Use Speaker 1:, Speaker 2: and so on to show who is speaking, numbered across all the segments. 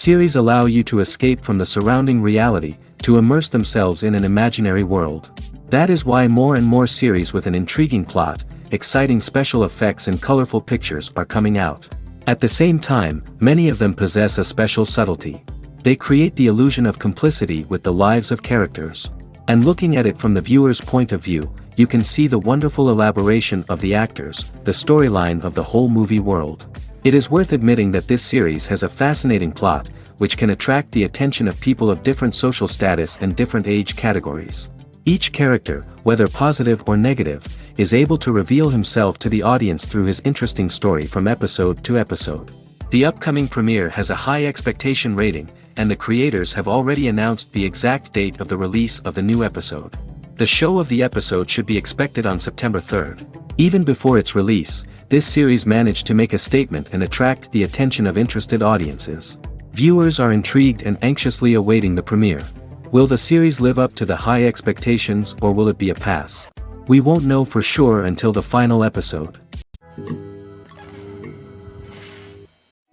Speaker 1: Series allow you to escape from the surrounding reality, to immerse themselves in an imaginary world. That is why more and more series with an intriguing plot, exciting special effects and colorful pictures are coming out. At the same time, many of them possess a special subtlety. They create the illusion of complicity with the lives of characters. And looking at it from the viewer's point of view, you can see the wonderful elaboration of the actors, the storyline of the whole movie world. It is worth admitting that this series has a fascinating plot, which can attract the attention of people of different social status and different age categories. Each character, whether positive or negative, is able to reveal himself to the audience through his interesting story from episode to episode. The upcoming premiere has a high expectation rating, and the creators have already announced the exact date of the release of the new episode. The show of the episode should be expected on September 3rd. Even before its release, this series managed to make a statement and attract the attention of interested audiences. Viewers are intrigued and anxiously awaiting the premiere. Will the series live up to the high expectations, or will it be a pass? We won't know for sure until the final episode.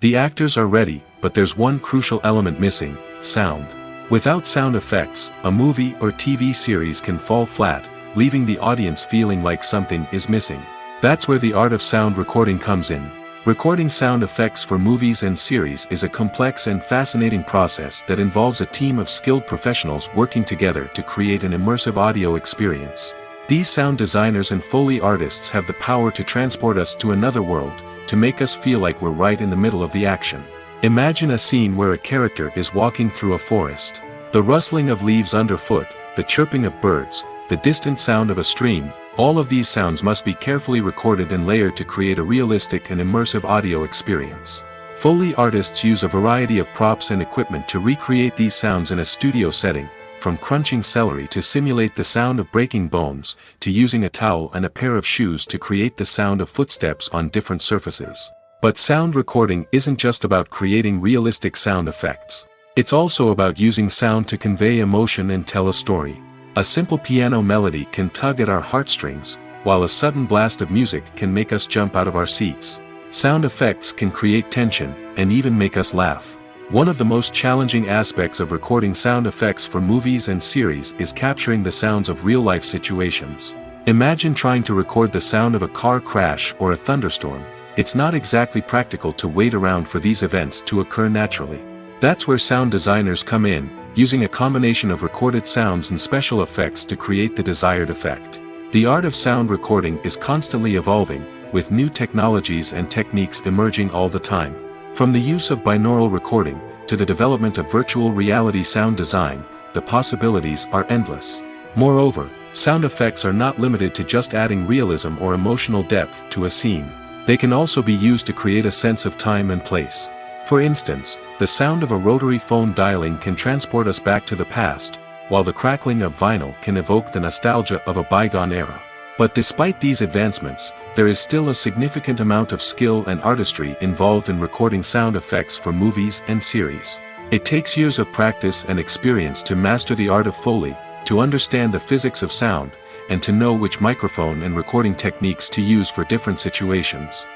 Speaker 2: The actors are ready, but there's one crucial element missing: sound. Without sound effects, a movie or TV series can fall flat, leaving the audience feeling like something is missing. That's where the art of sound recording comes in. Recording sound effects for movies and series is a complex and fascinating process that involves a team of skilled professionals working together to create an immersive audio experience. These sound designers and Foley artists have the power to transport us to another world, to make us feel like we're right in the middle of the action. Imagine a scene where a character is walking through a forest. The rustling of leaves underfoot, the chirping of birds, the distant sound of a stream, all of these sounds must be carefully recorded and layered to create a realistic and immersive audio experience. Foley artists use a variety of props and equipment to recreate these sounds in a studio setting, from crunching celery to simulate the sound of breaking bones, to using a towel and a pair of shoes to create the sound of footsteps on different surfaces. But sound recording isn't just about creating realistic sound effects. It's also about using sound to convey emotion and tell a story. A simple piano melody can tug at our heartstrings, while a sudden blast of music can make us jump out of our seats. Sound effects can create tension, and even make us laugh. One of the most challenging aspects of recording sound effects for movies and series is capturing the sounds of real-life situations. Imagine trying to record the sound of a car crash or a thunderstorm. It's not exactly practical to wait around for these events to occur naturally. That's where sound designers come in, using a combination of recorded sounds and special effects to create the desired effect. The art of sound recording is constantly evolving, with new technologies and techniques emerging all the time. From the use of binaural recording, to the development of virtual reality sound design, the possibilities are endless. Moreover, sound effects are not limited to just adding realism or emotional depth to a scene. They can also be used to create a sense of time and place. For instance, the sound of a rotary phone dialing can transport us back to the past, while the crackling of vinyl can evoke the nostalgia of a bygone era. But despite these advancements, there is still a significant amount of skill and artistry involved in recording sound effects for movies and series. It takes years of practice and experience to master the art of Foley, to understand the physics of sound, and to know which microphone and recording techniques to use for different situations.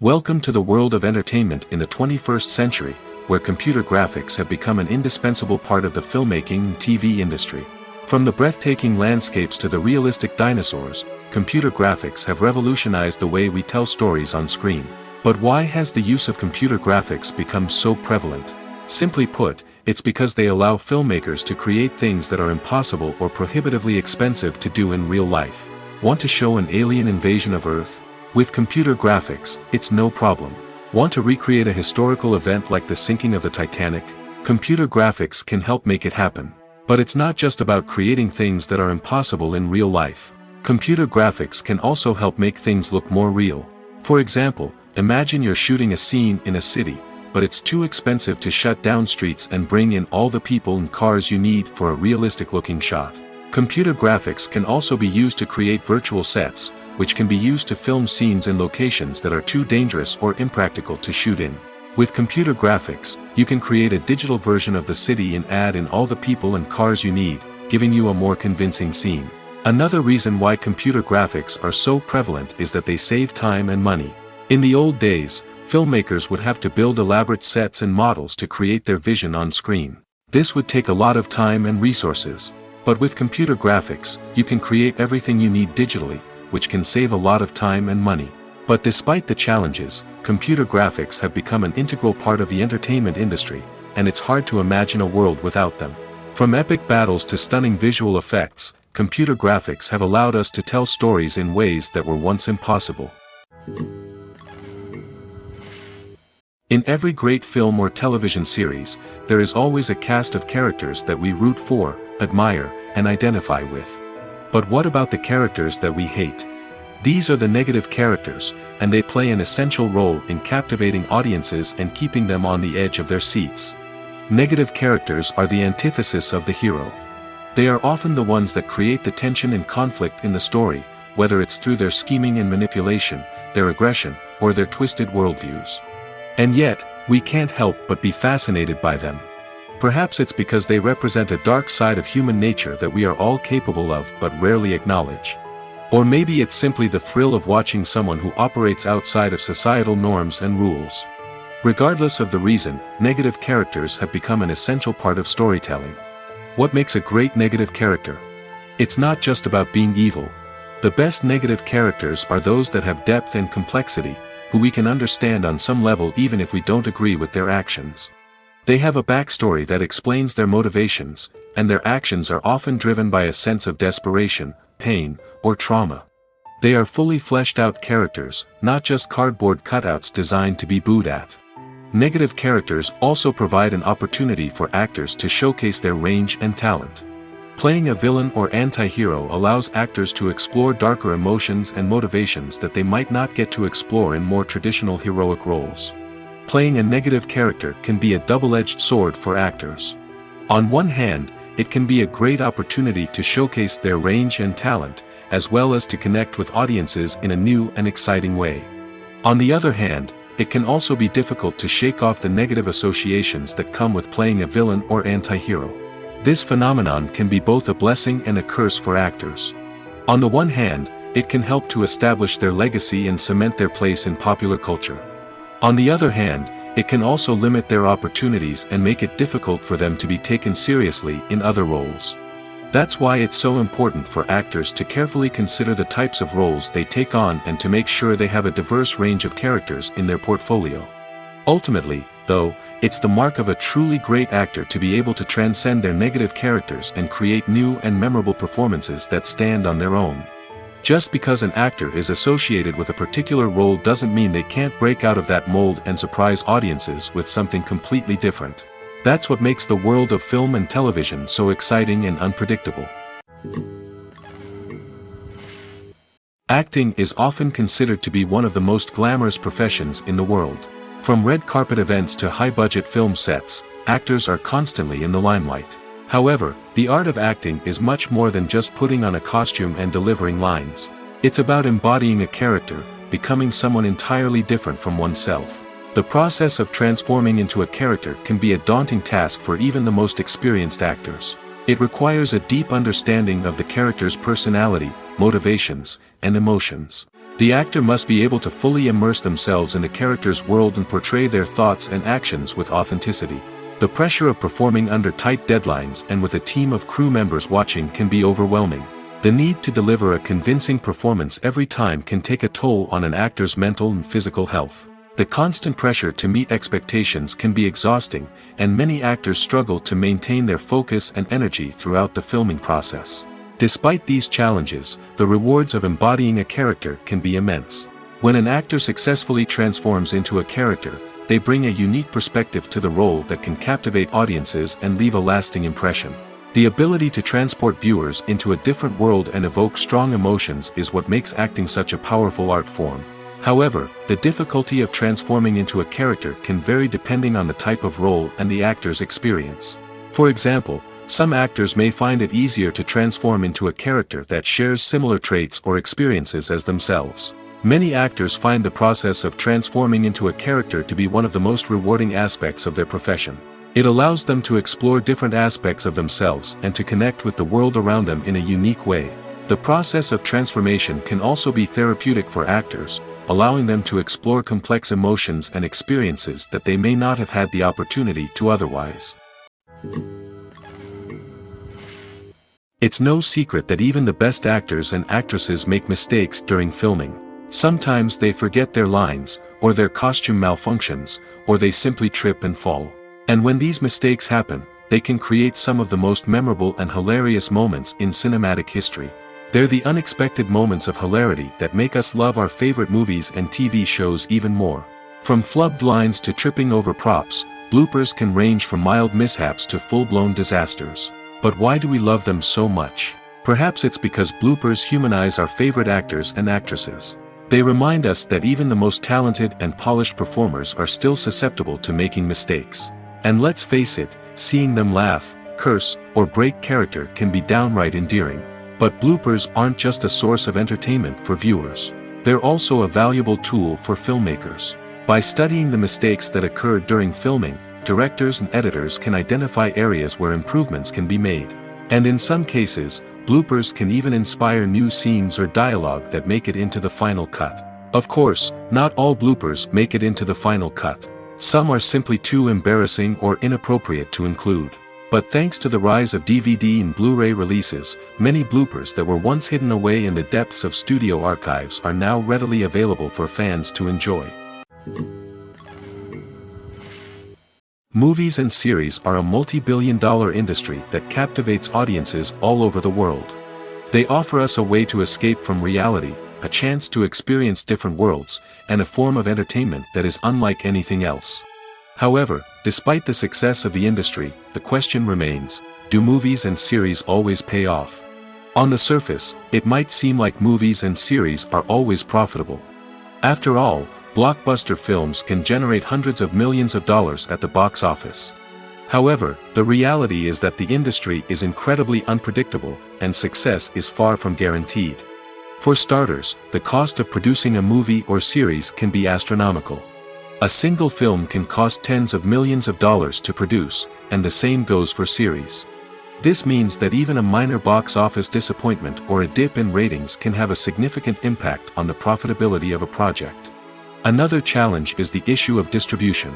Speaker 2: Welcome to the world of entertainment in the 21st century, where computer graphics have become an indispensable part of the filmmaking and TV industry. From the breathtaking landscapes to the realistic dinosaurs, computer graphics have revolutionized the way we tell stories on screen. But why has the use of computer graphics become so prevalent? Simply put, it's because they allow filmmakers to create things that are impossible or prohibitively expensive to do in real life. Want to show an alien invasion of Earth? With computer graphics, it's no problem. Want to recreate a historical event like the sinking of the Titanic? Computer graphics can help make it happen. But it's not just about creating things that are impossible in real life. Computer graphics can also help make things look more real. For example, imagine you're shooting a scene in a city, but it's too expensive to shut down streets and bring in all the people and cars you need for a realistic-looking shot. Computer graphics can also be used to create virtual sets, which can be used to film scenes in locations that are too dangerous or impractical to shoot in. With computer graphics, you can create a digital version of the city and add in all the people and cars you need, giving you a more convincing scene. Another reason why computer graphics are so prevalent is that they save time and money. In the old days, filmmakers would have to build elaborate sets and models to create their vision on screen. This would take a lot of time and resources. But with computer graphics, you can create everything you need digitally, which can save a lot of time and money. But despite the challenges, computer graphics have become an integral part of the entertainment industry, and it's hard to imagine a world without them. From epic battles to stunning visual effects, computer graphics have allowed us to tell stories in ways that were once impossible. In every great film or television series, there is always a cast of characters that we root for, admire, and identify with. But what about the characters that we hate? These are the negative characters, and they play an essential role in captivating audiences and keeping them on the edge of their seats. Negative characters are the antithesis of the hero. They are often the ones that create the tension and conflict in the story, whether it's through their scheming and manipulation, their aggression, or their twisted worldviews. And yet, we can't help but be fascinated by them. Perhaps it's because they represent a dark side of human nature that we are all capable of but rarely acknowledge. Or maybe it's simply the thrill of watching someone who operates outside of societal norms and rules. Regardless of the reason, negative characters have become an essential part of storytelling. What makes a great negative character? It's not just about being evil. The best negative characters are those that have depth and complexity, who we can understand on some level even if we don't agree with their actions. They have a backstory that explains their motivations, and their actions are often driven by a sense of desperation, pain, or trauma. They are fully fleshed out characters, not just cardboard cutouts designed to be booed at. Negative characters also provide an opportunity for actors to showcase their range and talent. Playing a villain or anti-hero allows actors to explore darker emotions and motivations that they might not get to explore in more traditional heroic roles. Playing a negative character can be a double-edged sword for actors. On one hand, it can be a great opportunity to showcase their range and talent, as well as to connect with audiences in a new and exciting way. On the other hand, it can also be difficult to shake off the negative associations that come with playing a villain or anti-hero. This phenomenon can be both a blessing and a curse for actors. On the one hand, it can help to establish their legacy and cement their place in popular culture. On the other hand, it can also limit their opportunities and make it difficult for them to be taken seriously in other roles. That's why it's so important for actors to carefully consider the types of roles they take on and to make sure they have a diverse range of characters in their portfolio. Ultimately, though, it's the mark of a truly great actor to be able to transcend their negative characters and create new and memorable performances that stand on their own. Just because an actor is associated with a particular role doesn't mean they can't break out of that mold and surprise audiences with something completely different. That's what makes the world of film and television so exciting and unpredictable. Acting is often considered to be one of the most glamorous professions in the world. From red carpet events to high-budget film sets, actors are constantly in the limelight. However, the art of acting is much more than just putting on a costume and delivering lines. It's about embodying a character, becoming someone entirely different from oneself. The process of transforming into a character can be a daunting task for even the most experienced actors. It requires a deep understanding of the character's personality, motivations, and emotions. The actor must be able to fully immerse themselves in the character's world and portray their thoughts and actions with authenticity. The pressure of performing under tight deadlines and with a team of crew members watching can be overwhelming. The need to deliver a convincing performance every time can take a toll on an actor's mental and physical health. The constant pressure to meet expectations can be exhausting, and many actors struggle to maintain their focus and energy throughout the filming process. Despite these challenges, the rewards of embodying a character can be immense. When an actor successfully transforms into a character, they bring a unique perspective to the role that can captivate audiences and leave a lasting impression. The ability to transport viewers into a different world and evoke strong emotions is what makes acting such a powerful art form. However, the difficulty of transforming into a character can vary depending on the type of role and the actor's experience. For example, some actors may find it easier to transform into a character that shares similar traits or experiences as themselves. Many actors find the process of transforming into a character to be one of the most rewarding aspects of their profession. It allows them to explore different aspects of themselves and to connect with the world around them in a unique way. The process of transformation can also be therapeutic for actors, allowing them to explore complex emotions and experiences that they may not have had the opportunity to otherwise. It's no secret that even the best actors and actresses make mistakes during filming. Sometimes they forget their lines, or their costume malfunctions, or they simply trip and fall. And when these mistakes happen, they can create some of the most memorable and hilarious moments in cinematic history. They're the unexpected moments of hilarity that make us love our favorite movies and TV shows even more. From flubbed lines to tripping over props, bloopers can range from mild mishaps to full-blown disasters. But why do we love them so much? Perhaps it's because bloopers humanize our favorite actors and actresses. They remind us that even the most talented and polished performers are still susceptible to making mistakes. And let's face it, seeing them laugh, curse, or break character can be downright endearing. But bloopers aren't just a source of entertainment for viewers. They're also a valuable tool for filmmakers. By studying the mistakes that occurred during filming, directors and editors can identify areas where improvements can be made. And in some cases, bloopers can even inspire new scenes or dialogue that make it into the final cut. Of course, not all bloopers make it into the final cut. Some are simply too embarrassing or inappropriate to include. But thanks to the rise of DVD and Blu-ray releases, many bloopers that were once hidden away in the depths of studio archives are now readily available for fans to enjoy. Movies and series are a multi-billion-dollar industry that captivates audiences all over the world. They offer us a way to escape from reality, a chance to experience different worlds, and a form of entertainment that is unlike anything else. However, despite the success of the industry, the question remains, do movies and series always pay off? On the surface, it might seem like movies and series are always profitable. After all, blockbuster films can generate hundreds of millions of dollars at the box office. However, the reality is that the industry is incredibly unpredictable, and success is far from guaranteed. For starters, the cost of producing a movie or series can be astronomical. A single film can cost tens of millions of dollars to produce, and the same goes for series. This means that even a minor box office disappointment or a dip in ratings can have a significant impact on the profitability of a project. Another challenge is the issue of distribution.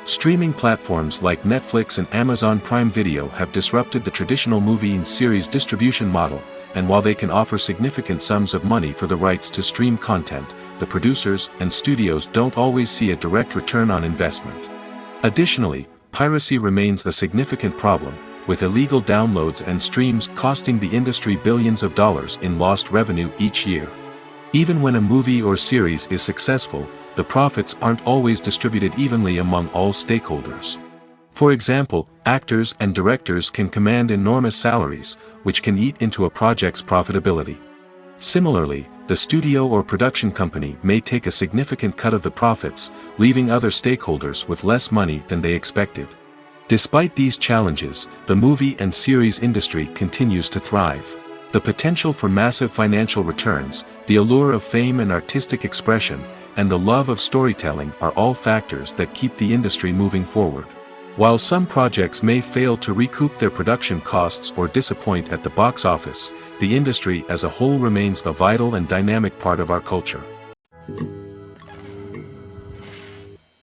Speaker 2: Streaming platforms like Netflix and Amazon Prime Video have disrupted the traditional movie and series distribution model, and while they can offer significant sums of money for the rights to stream content, the producers and studios don't always see a direct return on investment. Additionally, piracy remains a significant problem, with illegal downloads and streams costing the industry billions of dollars in lost revenue each year. Even when a movie or series is successful, the profits aren't always distributed evenly among all stakeholders. For example, actors and directors can command enormous salaries, which can eat into a project's profitability. Similarly, the studio or production company may take a significant cut of the profits, leaving other stakeholders with less money than they expected. Despite these challenges, the movie and series industry continues to thrive. The potential for massive financial returns, the allure of fame and artistic expression, and the love of storytelling are all factors that keep the industry moving forward. While some projects may fail to recoup their production costs or disappoint at the box office, the industry as a whole remains a vital and dynamic part of our culture.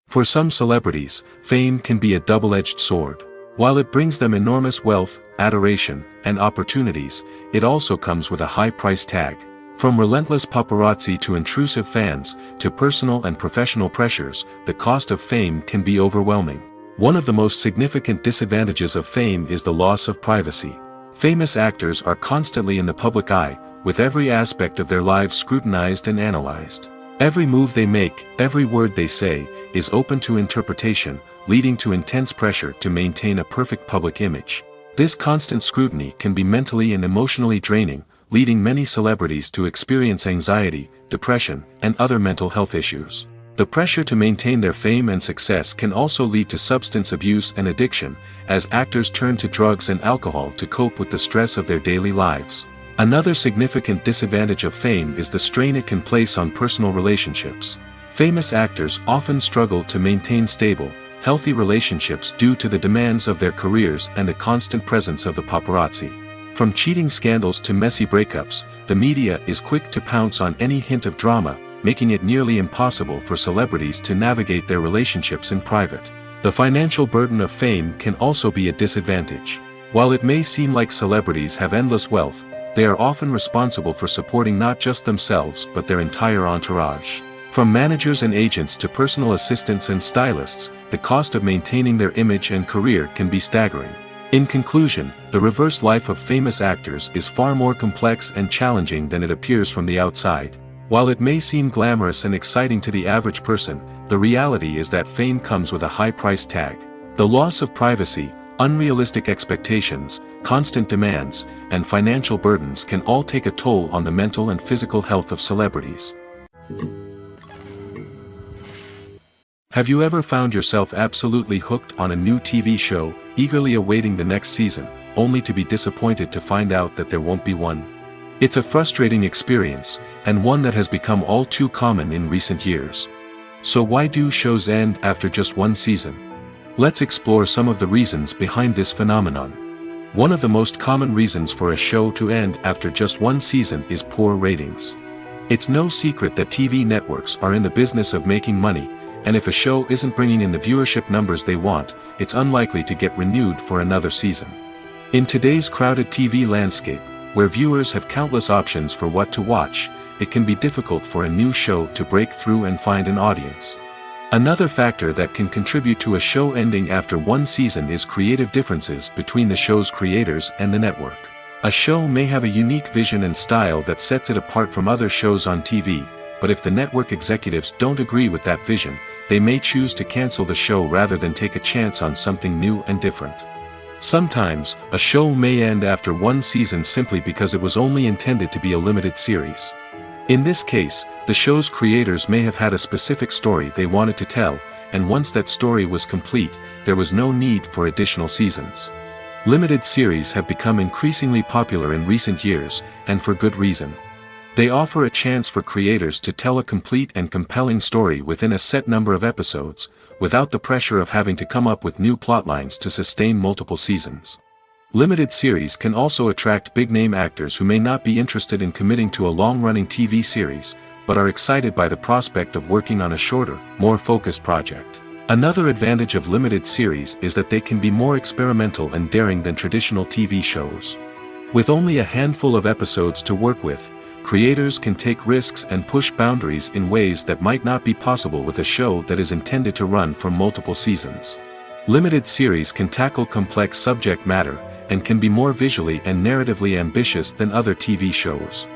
Speaker 2: For some celebrities, fame can be a double-edged sword. While it brings them enormous wealth, adoration, and opportunities, it also comes with a high price tag. From relentless paparazzi to intrusive fans, to personal and professional pressures, the cost of fame can be overwhelming. One of the most significant disadvantages of fame is the loss of privacy. Famous actors are constantly in the public eye, with every aspect of their lives scrutinized and analyzed. Every move they make, every word they say, is open to interpretation, leading to intense pressure to maintain a perfect public image. This constant scrutiny can be mentally and emotionally draining, leading many celebrities to experience anxiety, depression, and other mental health issues. The pressure to maintain their fame and success can also lead to substance abuse and addiction, as actors turn to drugs and alcohol to cope with the stress of their daily lives. Another significant disadvantage of fame is the strain it can place on personal relationships. Famous actors often struggle to maintain stable, healthy relationships due to the demands of their careers and the constant presence of the paparazzi. From cheating scandals to messy breakups, the media is quick to pounce on any hint of drama, making it nearly impossible for celebrities to navigate their relationships in private. The financial burden of fame can also be a disadvantage. While it may seem like celebrities have endless wealth, they are often responsible for supporting not just themselves but their entire entourage. From managers and agents to personal assistants and stylists, the cost of maintaining their image and career can be staggering. In conclusion, the reverse life of famous actors is far more complex and challenging than it appears from the outside. While it may seem glamorous and exciting to the average person, the reality is that fame comes with a high price tag. The loss of privacy, unrealistic expectations, constant demands, and financial burdens can all take a toll on the mental and physical health of celebrities. Have you ever found yourself absolutely hooked on a new TV show, eagerly awaiting the next season, only to be disappointed to find out that there won't be one? It's a frustrating experience, and one that has become all too common in recent years. So why do shows end after just one season? Let's explore some of the reasons behind this phenomenon. One of the most common reasons for a show to end after just one season is poor ratings. It's no secret that TV networks are in the business of making money, and if a show isn't bringing in the viewership numbers they want, it's unlikely to get renewed for another season. In today's crowded TV landscape, where viewers have countless options for what to watch, it can be difficult for a new show to break through and find an audience. Another factor that can contribute to a show ending after one season is creative differences between the show's creators and the network. A show may have a unique vision and style that sets it apart from other shows on TV, but if the network executives don't agree with that vision, they may choose to cancel the show rather than take a chance on something new and different. Sometimes, a show may end after one season simply because it was only intended to be a limited series. In this case, the show's creators may have had a specific story they wanted to tell, and once that story was complete, there was no need for additional seasons. Limited series have become increasingly popular in recent years, and for good reason. They offer a chance for creators to tell a complete and compelling story within a set number of episodes, without the pressure of having to come up with new plotlines to sustain multiple seasons. Limited series can also attract big-name actors who may not be interested in committing to a long-running TV series, but are excited by the prospect of working on a shorter, more focused project. Another advantage of limited series is that they can be more experimental and daring than traditional TV shows. With only a handful of episodes to work with, creators can take risks and push boundaries in ways that might not be possible with a show that is intended to run for multiple seasons. Limited series can tackle complex subject matter, and can be more visually and narratively ambitious than other TV shows.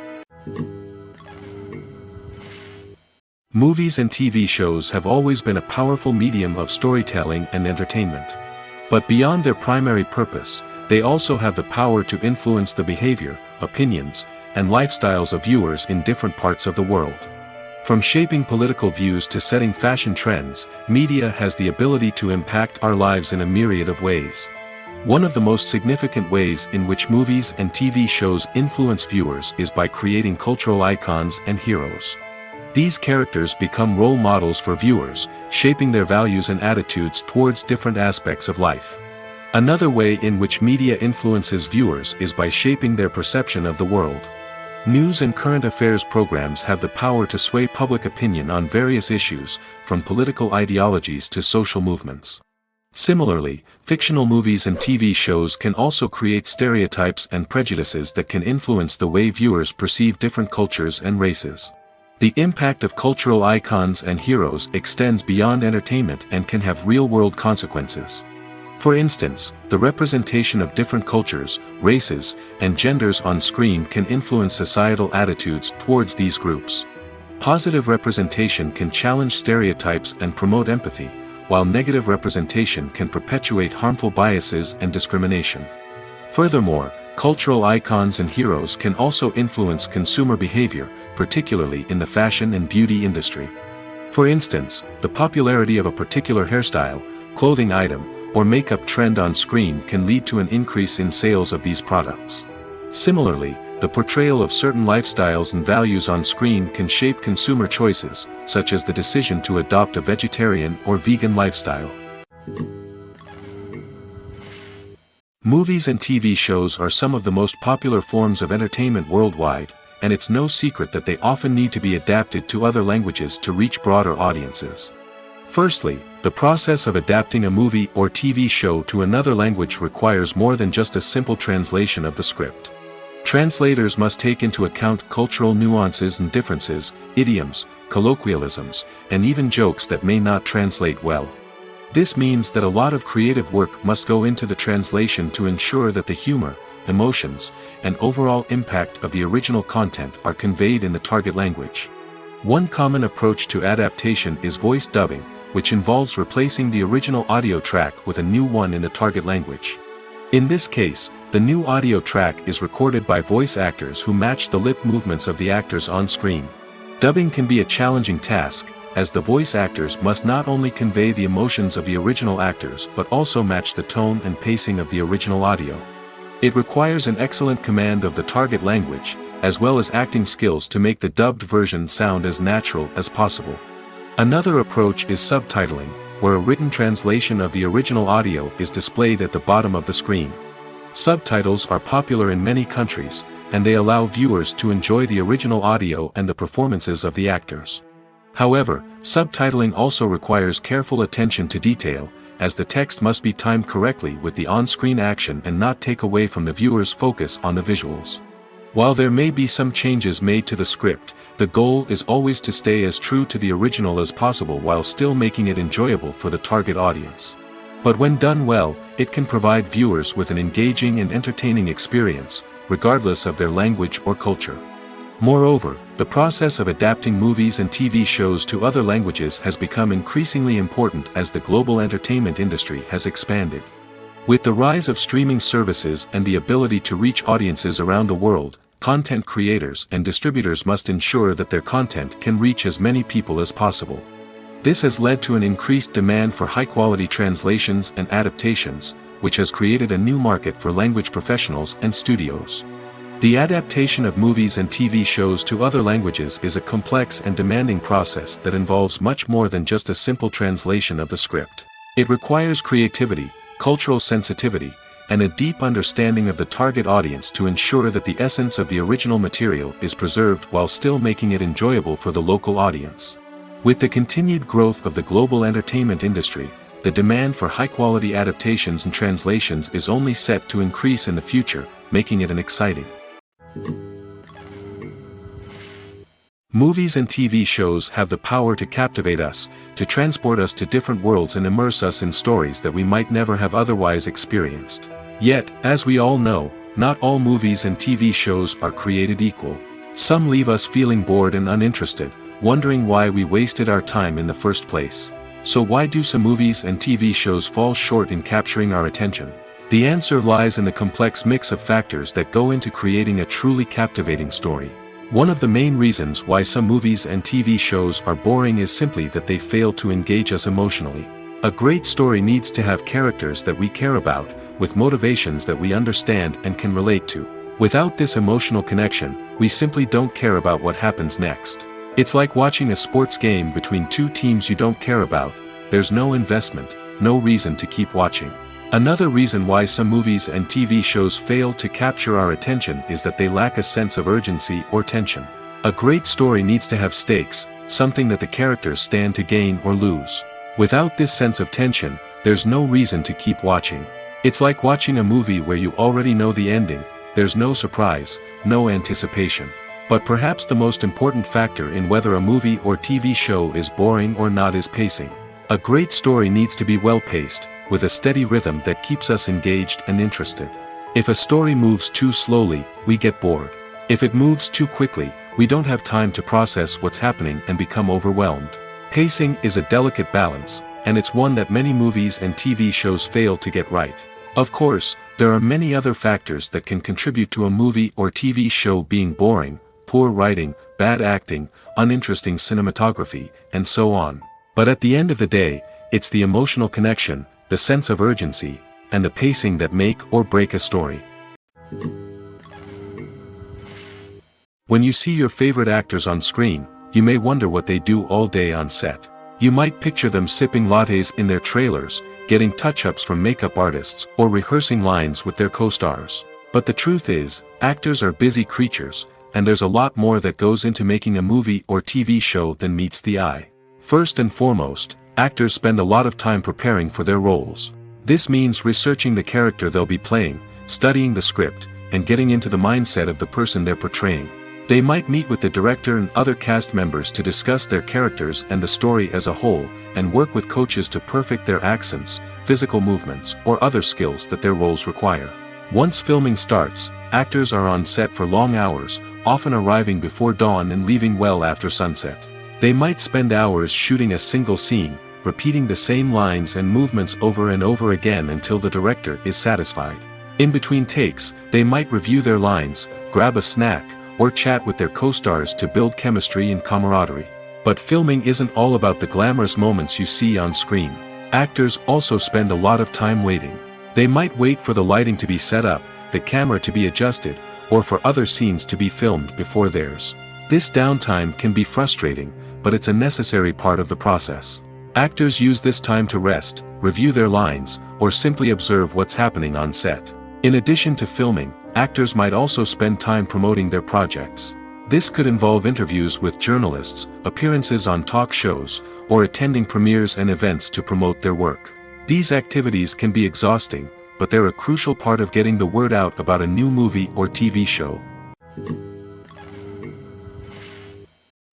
Speaker 2: Movies and TV shows have always been a powerful medium of storytelling and entertainment. But beyond their primary purpose, they also have the power to influence the behavior, opinions, and lifestyles of viewers in different parts of the world. From shaping political views to setting fashion trends, media has the ability to impact our lives in a myriad of ways. One of the most significant ways in which movies and TV shows influence viewers is by creating cultural icons and heroes. These characters become role models for viewers, shaping their values and attitudes towards different aspects of life. Another way in which media influences viewers is by shaping their perception of the world. News and current affairs programs have the power to sway public opinion on various issues, from political ideologies to social movements. Similarly, fictional movies and TV shows can also create stereotypes and prejudices that can influence the way viewers perceive different cultures and races. The impact of cultural icons and heroes extends beyond entertainment and can have real-world consequences. For instance, the representation of different cultures, races, and genders on screen can influence societal attitudes towards these groups. Positive representation can challenge stereotypes and promote empathy, while negative representation can perpetuate harmful biases and discrimination. Furthermore, cultural icons and heroes can also influence consumer behavior, particularly in the fashion and beauty industry. For instance, the popularity of a particular hairstyle, clothing item, or makeup trend on screen can lead to an increase in sales of these products. Similarly, the portrayal of certain lifestyles and values on screen can shape consumer choices, such as the decision to adopt a vegetarian or vegan lifestyle. Movies and TV shows are some of the most popular forms of entertainment worldwide, and it's no secret that they often need to be adapted to other languages to reach broader audiences. Firstly, the process of adapting a movie or TV show to another language requires more than just a simple translation of the script. Translators must take into account cultural nuances and differences, idioms, colloquialisms, and even jokes that may not translate well. This means that a lot of creative work must go into the translation to ensure that the humor, emotions, and overall impact of the original content are conveyed in the target language. One common approach to adaptation is voice dubbing, which involves replacing the original audio track with a new one in the target language. In this case, the new audio track is recorded by voice actors who match the lip movements of the actors on screen. Dubbing can be a challenging task, as the voice actors must not only convey the emotions of the original actors but also match the tone and pacing of the original audio. It requires an excellent command of the target language, as well as acting skills to make the dubbed version sound as natural as possible. Another approach is subtitling, where a written translation of the original audio is displayed at the bottom of the screen. Subtitles are popular in many countries, and they allow viewers to enjoy the original audio and the performances of the actors. However, subtitling also requires careful attention to detail, as the text must be timed correctly with the on-screen action and not take away from the viewer's focus on the visuals. While there may be some changes made to the script, the goal is always to stay as true to the original as possible while still making it enjoyable for the target audience. But when done well, it can provide viewers with an engaging and entertaining experience, regardless of their language or culture. Moreover, the process of adapting movies and TV shows to other languages has become increasingly important as the global entertainment industry has expanded. With the rise of streaming services and the ability to reach audiences around the world, content creators and distributors must ensure that their content can reach as many people as possible. This has led to an increased demand for high-quality translations and adaptations, which has created a new market for language professionals and studios. The adaptation of movies and TV shows to other languages is a complex and demanding process that involves much more than just a simple translation of the script. It requires creativity, cultural sensitivity, and a deep understanding of the target audience to ensure that the essence of the original material is preserved while still making it enjoyable for the local audience. With the continued growth of the global entertainment industry, the demand for high-quality adaptations and translations is only set to increase in the future, making it an exciting. Movies and TV shows have the power to captivate us, to transport us to different worlds and immerse us in stories that we might never have otherwise experienced. Yet, as we all know, not all movies and TV shows are created equal. Some leave us feeling bored and uninterested, wondering why we wasted our time in the first place. So why do some movies and TV shows fall short in capturing our attention? The answer lies in the complex mix of factors that go into creating a truly captivating story. One of the main reasons why some movies and TV shows are boring is simply that they fail to engage us emotionally. A great story needs to have characters that we care about, with motivations that we understand and can relate to. Without this emotional connection, we simply don't care about what happens next. It's like watching a sports game between two teams you don't care about. There's no investment, no reason to keep watching. Another reason why some movies and TV shows fail to capture our attention is that they lack a sense of urgency or tension. A great story needs to have stakes, something that the characters stand to gain or lose. Without this sense of tension, there's no reason to keep watching. It's like watching a movie where you already know the ending. There's no surprise, no anticipation. But perhaps the most important factor in whether a movie or TV show is boring or not is pacing. A great story needs to be well-paced, with a steady rhythm that keeps us engaged and interested. If a story moves too slowly, we get bored. If it moves too quickly, we don't have time to process what's happening and become overwhelmed. Pacing is a delicate balance, and it's one that many movies and TV shows fail to get right. Of course, there are many other factors that can contribute to a movie or TV show being boring: poor writing, bad acting, uninteresting cinematography, and so on. But at the end of the day, it's the emotional connection, the sense of urgency, and the pacing that make or break a story. When you see your favorite actors on screen, you may wonder what they do all day on set. You might picture them sipping lattes in their trailers, getting touch-ups from makeup artists, or rehearsing lines with their co-stars. But the truth is, actors are busy creatures, and there's a lot more that goes into making a movie or TV show than meets the eye. First and foremost, actors spend a lot of time preparing for their roles. This means researching the character they'll be playing, studying the script, and getting into the mindset of the person they're portraying. They might meet with the director and other cast members to discuss their characters and the story as a whole, and work with coaches to perfect their accents, physical movements, or other skills that their roles require. Once filming starts, actors are on set for long hours, often arriving before dawn and leaving well after sunset. They might spend hours shooting a single scene, repeating the same lines and movements over and over again until the director is satisfied. In between takes, they might review their lines, grab a snack, or chat with their co-stars to build chemistry and camaraderie. But filming isn't all about the glamorous moments you see on screen. Actors also spend a lot of time waiting. They might wait for the lighting to be set up, the camera to be adjusted, or for other scenes to be filmed before theirs. This downtime can be frustrating, but it's a necessary part of the process. Actors use this time to rest, review their lines, or simply observe what's happening on set. In addition to filming, actors might also spend time promoting their projects. This could involve interviews with journalists, appearances on talk shows, or attending premieres and events to promote their work. These activities can be exhausting, but they're a crucial part of getting the word out about a new movie or TV show.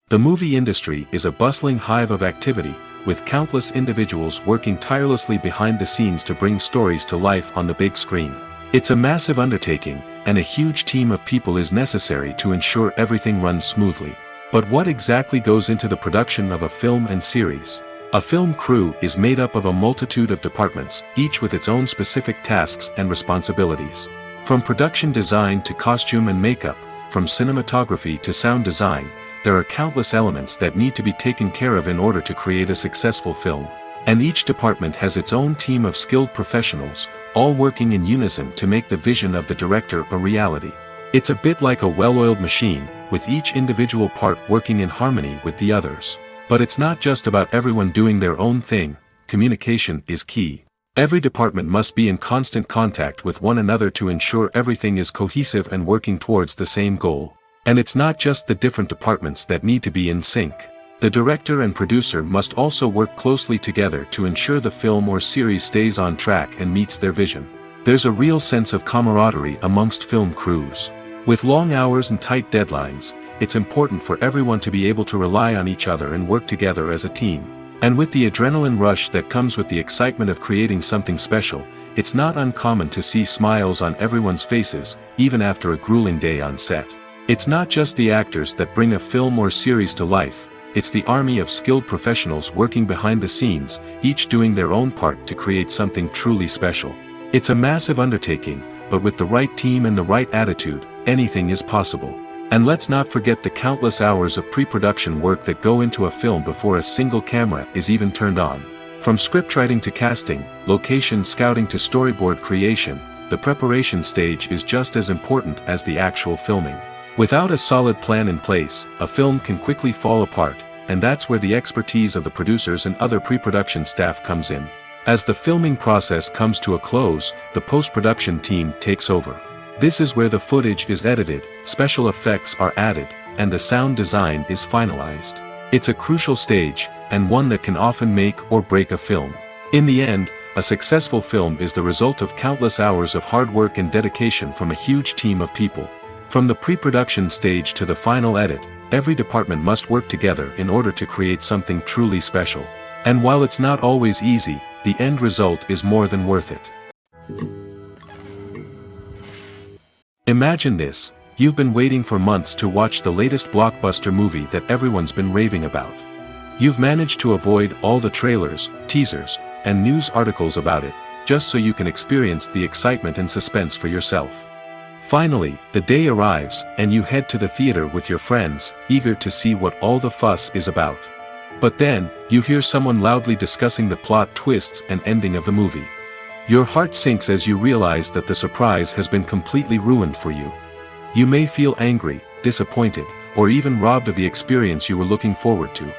Speaker 2: The movie industry is a bustling hive of activity, with countless individuals working tirelessly behind the scenes to bring stories to life on the big screen. It's a massive undertaking, and a huge team of people is necessary to ensure everything runs smoothly. But what exactly goes into the production of a film and series? A film crew is made up of a multitude of departments, each with its own specific tasks and responsibilities. From production design to costume and makeup, from cinematography to sound design, there are countless elements that need to be taken care of in order to create a successful film. And each department has its own team of skilled professionals, all working in unison to make the vision of the director a reality. It's a bit like a well-oiled machine, with each individual part working in harmony with the others. But it's not just about everyone doing their own thing. Communication is key. Every department must be in constant contact with one another to ensure everything is cohesive and working towards the same goal. And it's not just the different departments that need to be in sync. The director and producer must also work closely together to ensure the film or series stays on track and meets their vision. There's a real sense of camaraderie amongst film crews. With long hours and tight deadlines, it's important for everyone to be able to rely on each other and work together as a team. And with the adrenaline rush that comes with the excitement of creating something special, it's not uncommon to see smiles on everyone's faces, even after a grueling day on set. It's not just the actors that bring a film or series to life. It's the army of skilled professionals working behind the scenes, each doing their own part to create something truly special. It's a massive undertaking, but with the right team and the right attitude, anything is possible. And let's not forget the countless hours of pre-production work that go into a film before a single camera is even turned on. From scriptwriting to casting, location scouting to storyboard creation, the preparation stage is just as important as the actual filming. Without a solid plan in place, a film can quickly fall apart, and that's where the expertise of the producers and other pre-production staff comes in. As the filming process comes to a close, the post-production team takes over. This is where the footage is edited, special effects are added, and the sound design is finalized. It's a crucial stage, and one that can often make or break a film. In the end, a successful film is the result of countless hours of hard work and dedication from a huge team of people. From the pre-production stage to the final edit, every department must work together in order to create something truly special. And while it's not always easy, the end result is more than worth it. Imagine this: you've been waiting for months to watch the latest blockbuster movie that everyone's been raving about. You've managed to avoid all the trailers, teasers, and news articles about it, just so you can experience the excitement and suspense for yourself. Finally, the day arrives, and you head to the theater with your friends, eager to see what all the fuss is about. But then, you hear someone loudly discussing the plot twists and ending of the movie. Your heart sinks as you realize that the surprise has been completely ruined for you. You may feel angry, disappointed, or even robbed of the experience you were looking forward to.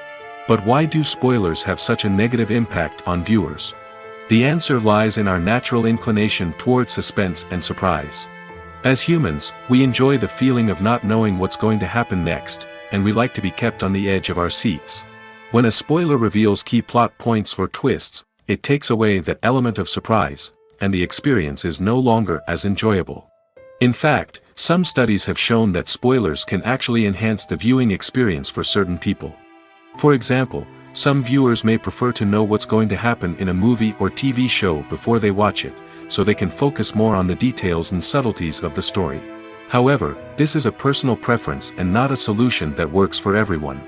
Speaker 2: But why do spoilers have such a negative impact on viewers? The answer lies in our natural inclination toward suspense and surprise. As humans, we enjoy the feeling of not knowing what's going to happen next, and we like to be kept on the edge of our seats. When a spoiler reveals key plot points or twists, it takes away that element of surprise, and the experience is no longer as enjoyable. In fact, some studies have shown that spoilers can actually enhance the viewing experience for certain people. For example, some viewers may prefer to know what's going to happen in a movie or TV show before they watch it, so they can focus more on the details and subtleties of the story. However, this is a personal preference and not a solution that works for everyone.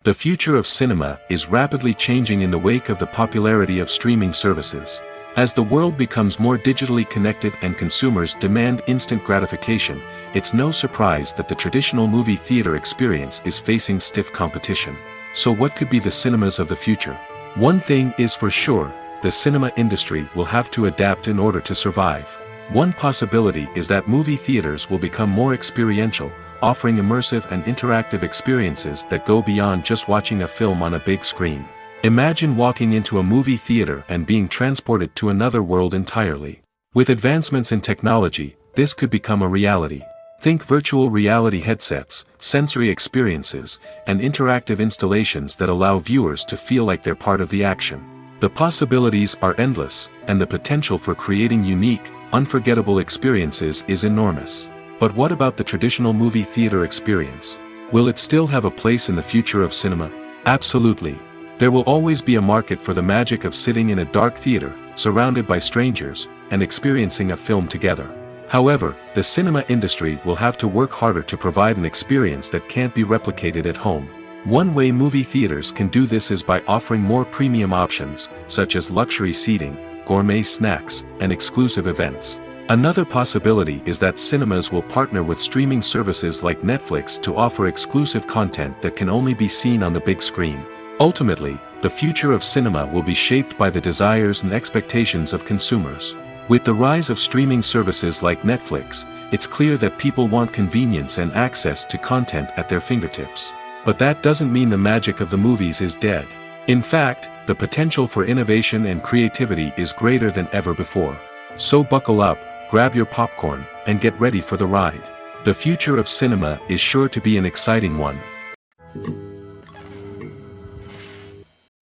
Speaker 2: The future of cinema is rapidly changing in the wake of the popularity of streaming services. As the world becomes more digitally connected and consumers demand instant gratification, it's no surprise that the traditional movie theater experience is facing stiff competition. So what could be the cinemas of the future? One thing is for sure, the cinema industry will have to adapt in order to survive. One possibility is that movie theaters will become more experiential, offering immersive and interactive experiences that go beyond just watching a film on a big screen. Imagine walking into a movie theater and being transported to another world entirely. With advancements in technology, this could become a reality. Think virtual reality headsets, sensory experiences, and interactive installations that allow viewers to feel like they're part of the action. The possibilities are endless, and the potential for creating unique, unforgettable experiences is enormous. But what about the traditional movie theater experience? Will it still have a place in the future of cinema? Absolutely. There will always be a market for the magic of sitting in a dark theater, surrounded by strangers, and experiencing a film together. However, the cinema industry will have to work harder to provide an experience that can't be replicated at home. One way movie theaters can do this is by offering more premium options, such as luxury seating, gourmet snacks, and exclusive events. Another possibility is that cinemas will partner with streaming services like Netflix to offer exclusive content that can only be seen on the big screen. Ultimately, the future of cinema will be shaped by the desires and expectations of consumers. With the rise of streaming services like Netflix, it's clear that people want convenience and access to content at their fingertips. But that doesn't mean the magic of the movies is dead. In fact, the potential for innovation and creativity is greater than ever before. So buckle up, grab your popcorn, and get ready for the ride. The future of cinema is sure to be an exciting one.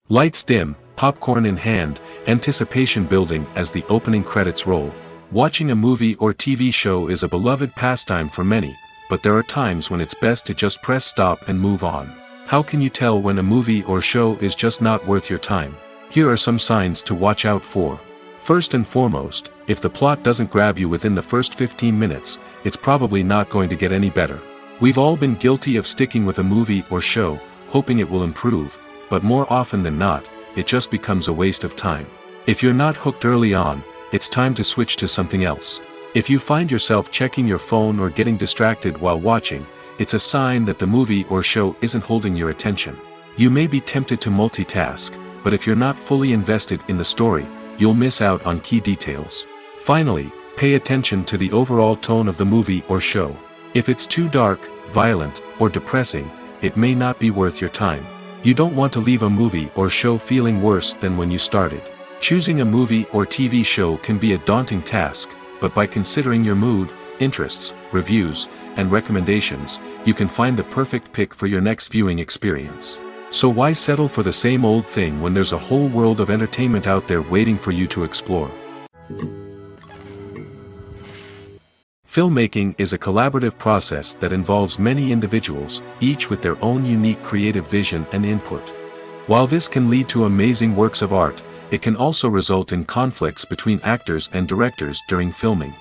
Speaker 2: Lights dim, popcorn in hand, anticipation building as the opening credits roll. Watching a movie or TV show is a beloved pastime for many, but there are times when it's best to just press stop and move on. How can you tell when a movie or show is just not worth your time? Here are some signs to watch out for. First and foremost, if the plot doesn't grab you within the first 15 minutes, it's probably not going to get any better. We've all been guilty of sticking with a movie or show, hoping it will improve, but more often than not, it just becomes a waste of time. If you're not hooked early on, it's time to switch to something else. If you find yourself checking your phone or getting distracted while watching, it's a sign that the movie or show isn't holding your attention. You may be tempted to multitask, but if you're not fully invested in the story, you'll miss out on key details. Finally, pay attention to the overall tone of the movie or show. If it's too dark, violent, or depressing, it may not be worth your time. You don't want to leave a movie or show feeling worse than when you started. Choosing a movie or TV show can be a daunting task, but by considering your mood, interests, reviews, and recommendations, you can find the perfect pick for your next viewing experience. So why settle for the same old thing when there's a whole world of entertainment out there waiting for you to explore? Filmmaking is a collaborative process that involves many individuals, each with their own unique creative vision and input. While this can lead to amazing works of art, it can also result in conflicts between actors and directors during filming.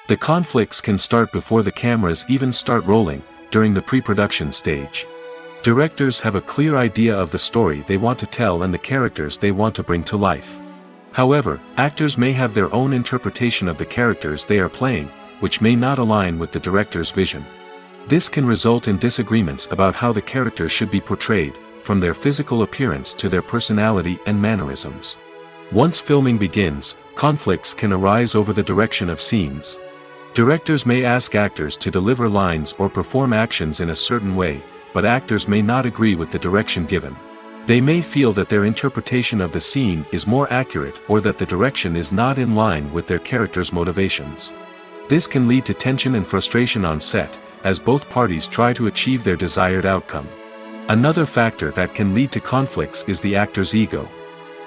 Speaker 2: The conflicts can start before the cameras even start rolling, during the pre-production stage. Directors have a clear idea of the story they want to tell and the characters they want to bring to life. However, actors may have their own interpretation of the characters they are playing, which may not align with the director's vision. This can result in disagreements about how the characters should be portrayed, from their physical appearance to their personality and mannerisms. Once filming begins, conflicts can arise over the direction of scenes. Directors may ask actors to deliver lines or perform actions in a certain way, but actors may not agree with the direction given. They may feel that their interpretation of the scene is more accurate or that the direction is not in line with their character's motivations. This can lead to tension and frustration on set, as both parties try to achieve their desired outcome. Another factor that can lead to conflicts is the actor's ego.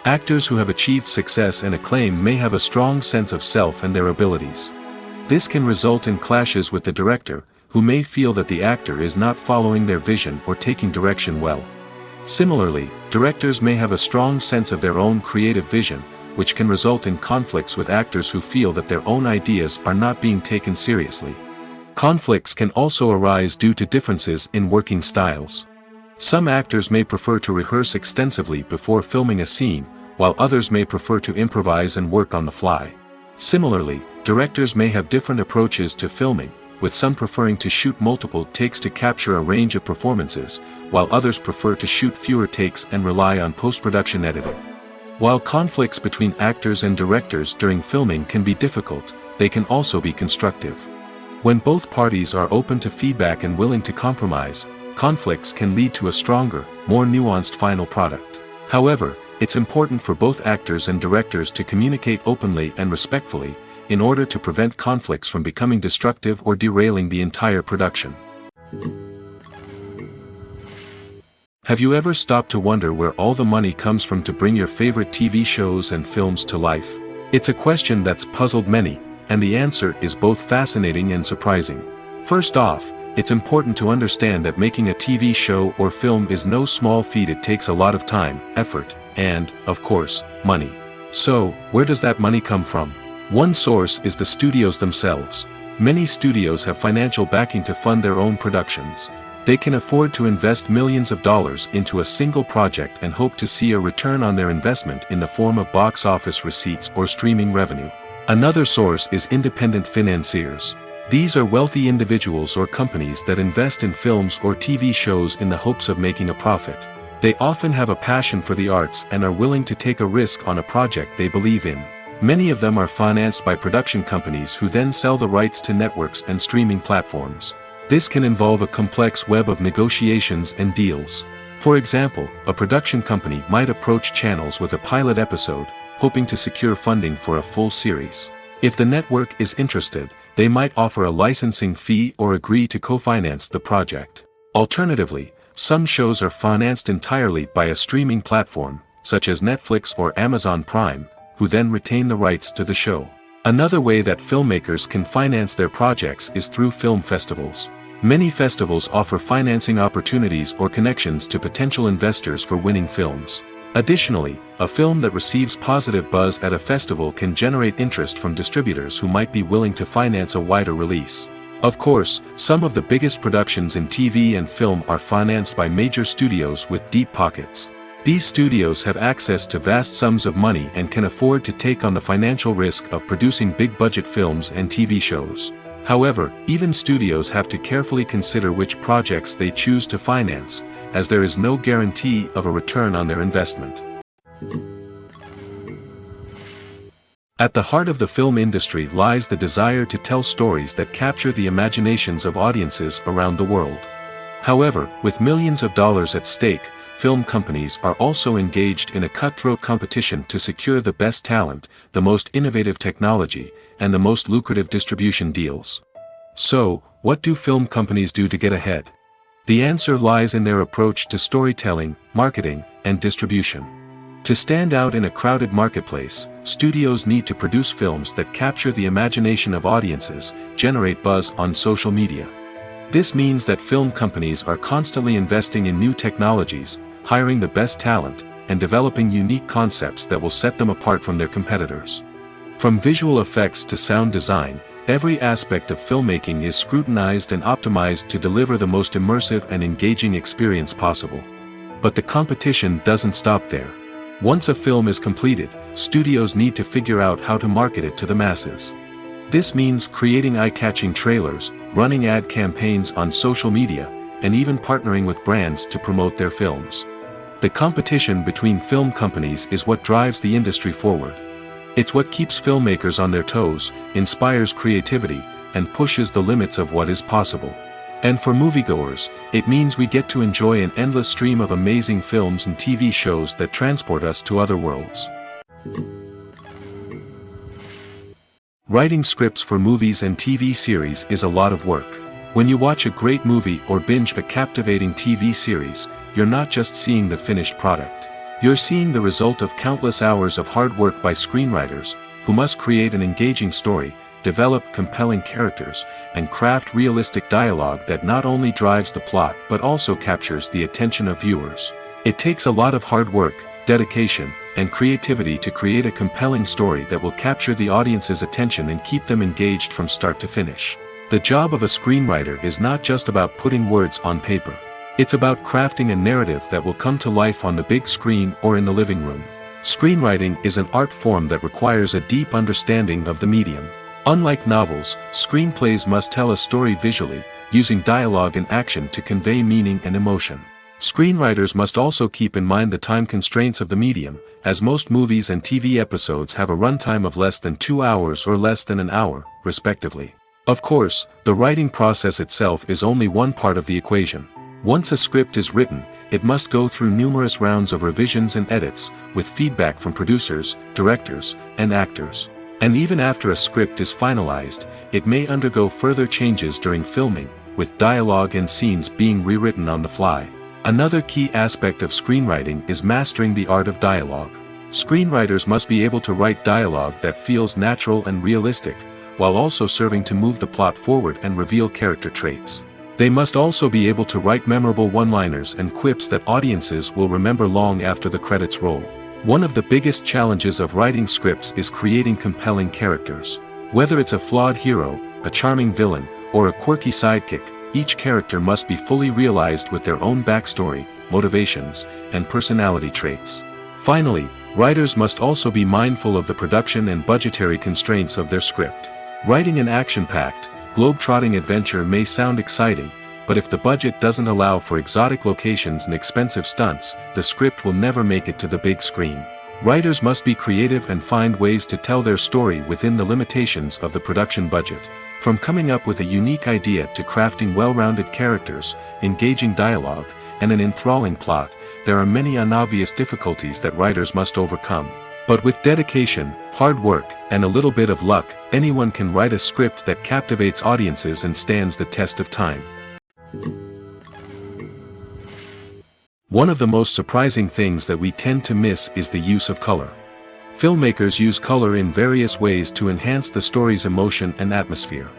Speaker 2: Actors who have achieved success and acclaim may have a strong sense of self and their abilities. This can result in clashes with the director, who may feel that the actor is not following their vision or taking direction well. Similarly, directors may have a strong sense of their own creative vision, which can result in conflicts with actors who feel that their own ideas are not being taken seriously. Conflicts can also arise due to differences in working styles. Some actors may prefer to rehearse extensively before filming a scene, while others may prefer to improvise and work on the fly. Similarly, directors may have different approaches to filming, with some preferring to shoot multiple takes to capture a range of performances, while others prefer to shoot fewer takes and rely on post-production editing. While conflicts between actors and directors during filming can be difficult, they can also be constructive. When both parties are open to feedback and willing to compromise, conflicts can lead to a stronger, more nuanced final product. However, it's important for both actors and directors to communicate openly and respectfully, in order to prevent conflicts from becoming destructive or derailing the entire production. Have you ever stopped to wonder where all the money comes from to bring your favorite TV shows and films to life? It's a question that's puzzled many, and the answer is both fascinating and surprising. First off, it's important to understand that making a TV show or film is no small feat. It takes a lot of time, effort, and, of course, money. So, where does that money come from? One source is the studios themselves. Many studios have financial backing to fund their own productions. They can afford to invest millions of dollars into a single project and hope to see a return on their investment in the form of box office receipts or streaming revenue. Another source is independent financiers. These are wealthy individuals or companies that invest in films or TV shows in the hopes of making a profit. They often have a passion for the arts and are willing to take a risk on a project they believe in. Many of them are financed by production companies who then sell the rights to networks and streaming platforms. This can involve a complex web of negotiations and deals. For example, a production company might approach channels with a pilot episode, hoping to secure funding for a full series. If the network is interested, they might offer a licensing fee or agree to co-finance the project. Alternatively, some shows are financed entirely by a streaming platform, such as Netflix or Amazon Prime, who then retain the rights to the show. Another way that filmmakers can finance their projects is through film festivals. Many festivals offer financing opportunities or connections to potential investors for winning films. Additionally, a film that receives positive buzz at a festival can generate interest from distributors who might be willing to finance a wider release. Of course, some of the biggest productions in TV and film are financed by major studios with deep pockets. These studios have access to vast sums of money and can afford to take on the financial risk of producing big-budget films and TV shows. However, even studios have to carefully consider which projects they choose to finance, as there is no guarantee of a return on their investment. At the heart of the film industry lies the desire to tell stories that capture the imaginations of audiences around the world. However, with millions of dollars at stake, film companies are also engaged in a cutthroat competition to secure the best talent, the most innovative technology, and the most lucrative distribution deals. So, what do film companies do to get ahead? The answer lies in their approach to storytelling, marketing, and distribution. To stand out in a crowded marketplace, studios need to produce films that capture the imagination of audiences, generate buzz on social media. This means that film companies are constantly investing in new technologies, hiring the best talent, and developing unique concepts that will set them apart from their competitors. From visual effects to sound design, every aspect of filmmaking is scrutinized and optimized to deliver the most immersive and engaging experience possible. But the competition doesn't stop there. Once a film is completed, studios need to figure out how to market it to the masses. This means creating eye-catching trailers, running ad campaigns on social media, and even partnering with brands to promote their films. The competition between film companies is what drives the industry forward. It's what keeps filmmakers on their toes, inspires creativity, and pushes the limits of what is possible. And for moviegoers, it means we get to enjoy an endless stream of amazing films and TV shows that transport us to other worlds. Writing scripts for movies and TV series is a lot of work. When you watch a great movie or binge a captivating TV series, you're not just seeing the finished product. You're seeing the result of countless hours of hard work by screenwriters, who must create an engaging story, develop compelling characters, and craft realistic dialogue that not only drives the plot but also captures the attention of viewers. It takes a lot of hard work, dedication, and creativity to create a compelling story that will capture the audience's attention and keep them engaged from start to finish. The job of a screenwriter is not just about putting words on paper. It's about crafting a narrative that will come to life on the big screen or in the living room. Screenwriting is an art form that requires a deep understanding of the medium. Unlike novels, screenplays must tell a story visually, using dialogue and action to convey meaning and emotion. Screenwriters must also keep in mind the time constraints of the medium, as most movies and TV episodes have a runtime of less than 2 hours or less than an hour, respectively. Of course, the writing process itself is only one part of the equation. Once a script is written, it must go through numerous rounds of revisions and edits, with feedback from producers, directors, and actors. And even after a script is finalized, it may undergo further changes during filming, with dialogue and scenes being rewritten on the fly. Another key aspect of screenwriting is mastering the art of dialogue. Screenwriters must be able to write dialogue that feels natural and realistic, while also serving to move the plot forward and reveal character traits. They must also be able to write memorable one-liners and quips that audiences will remember long after the credits roll. One of the biggest challenges of writing scripts is creating compelling characters. Whether it's a flawed hero, a charming villain, or a quirky sidekick, each character must be fully realized with their own backstory, motivations, and personality traits. Finally, writers must also be mindful of the production and budgetary constraints of their script. Writing an action-packed, globe-trotting adventure may sound exciting, but if the budget doesn't allow for exotic locations and expensive stunts, the script will never make it to the big screen. Writers must be creative and find ways to tell their story within the limitations of the production budget. From coming up with a unique idea to crafting well-rounded characters, engaging dialogue, and an enthralling plot, there are many unobvious difficulties that writers must overcome. But with dedication, hard work, and a little bit of luck, anyone can write a script that captivates audiences and stands the test of time. One of the most surprising things that we tend to miss is the use of color. Filmmakers use color in various ways to enhance the story's emotion and atmosphere.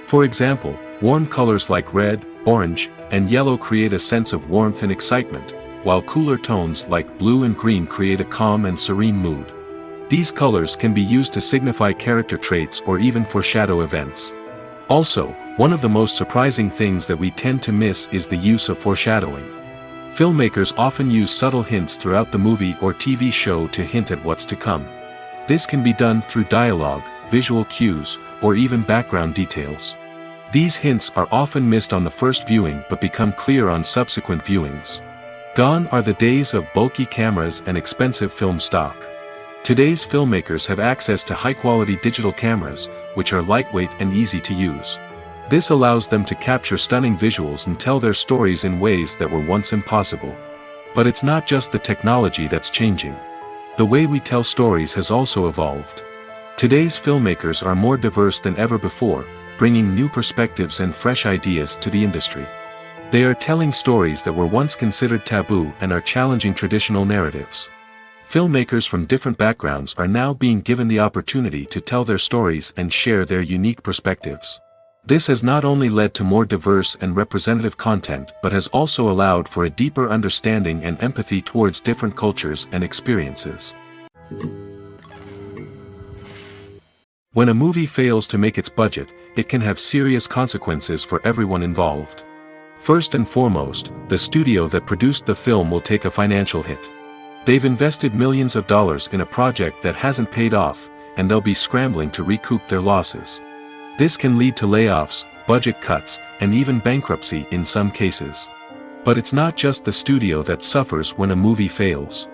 Speaker 2: For example, warm colors like red, orange, and yellow create a sense of warmth and excitement, while cooler tones like blue and green create a calm and serene mood. These colors can be used to signify character traits or even foreshadow events. Also, one of the most surprising things that we tend to miss is the use of foreshadowing. Filmmakers often use subtle hints throughout the movie or TV show to hint at what's to come. This can be done through dialogue, visual cues, or even background details. These hints are often missed on the first viewing but become clear on subsequent viewings. Gone are the days of bulky cameras and expensive film stock. Today's filmmakers have access to high-quality digital cameras, which are lightweight and easy to use. This allows them to capture stunning visuals and tell their stories in ways that were once impossible. But it's not just the technology that's changing. The way we tell stories has also evolved. Today's filmmakers are more diverse than ever before, bringing new perspectives and fresh ideas to the industry. They are telling stories that were once considered taboo and are challenging traditional narratives. Filmmakers from different backgrounds are now being given the opportunity to tell their stories and share their unique perspectives. This has not only led to more diverse and representative content but has also allowed for a deeper understanding and empathy towards different cultures and experiences. When a movie fails to make its budget, it can have serious consequences for everyone involved. First and foremost, the studio that produced the film will take a financial hit. They've invested millions of dollars in a project that hasn't paid off, and they'll be scrambling to recoup their losses. This can lead to layoffs, budget cuts, and even bankruptcy in some cases. But it's not just the studio that suffers when a movie fails.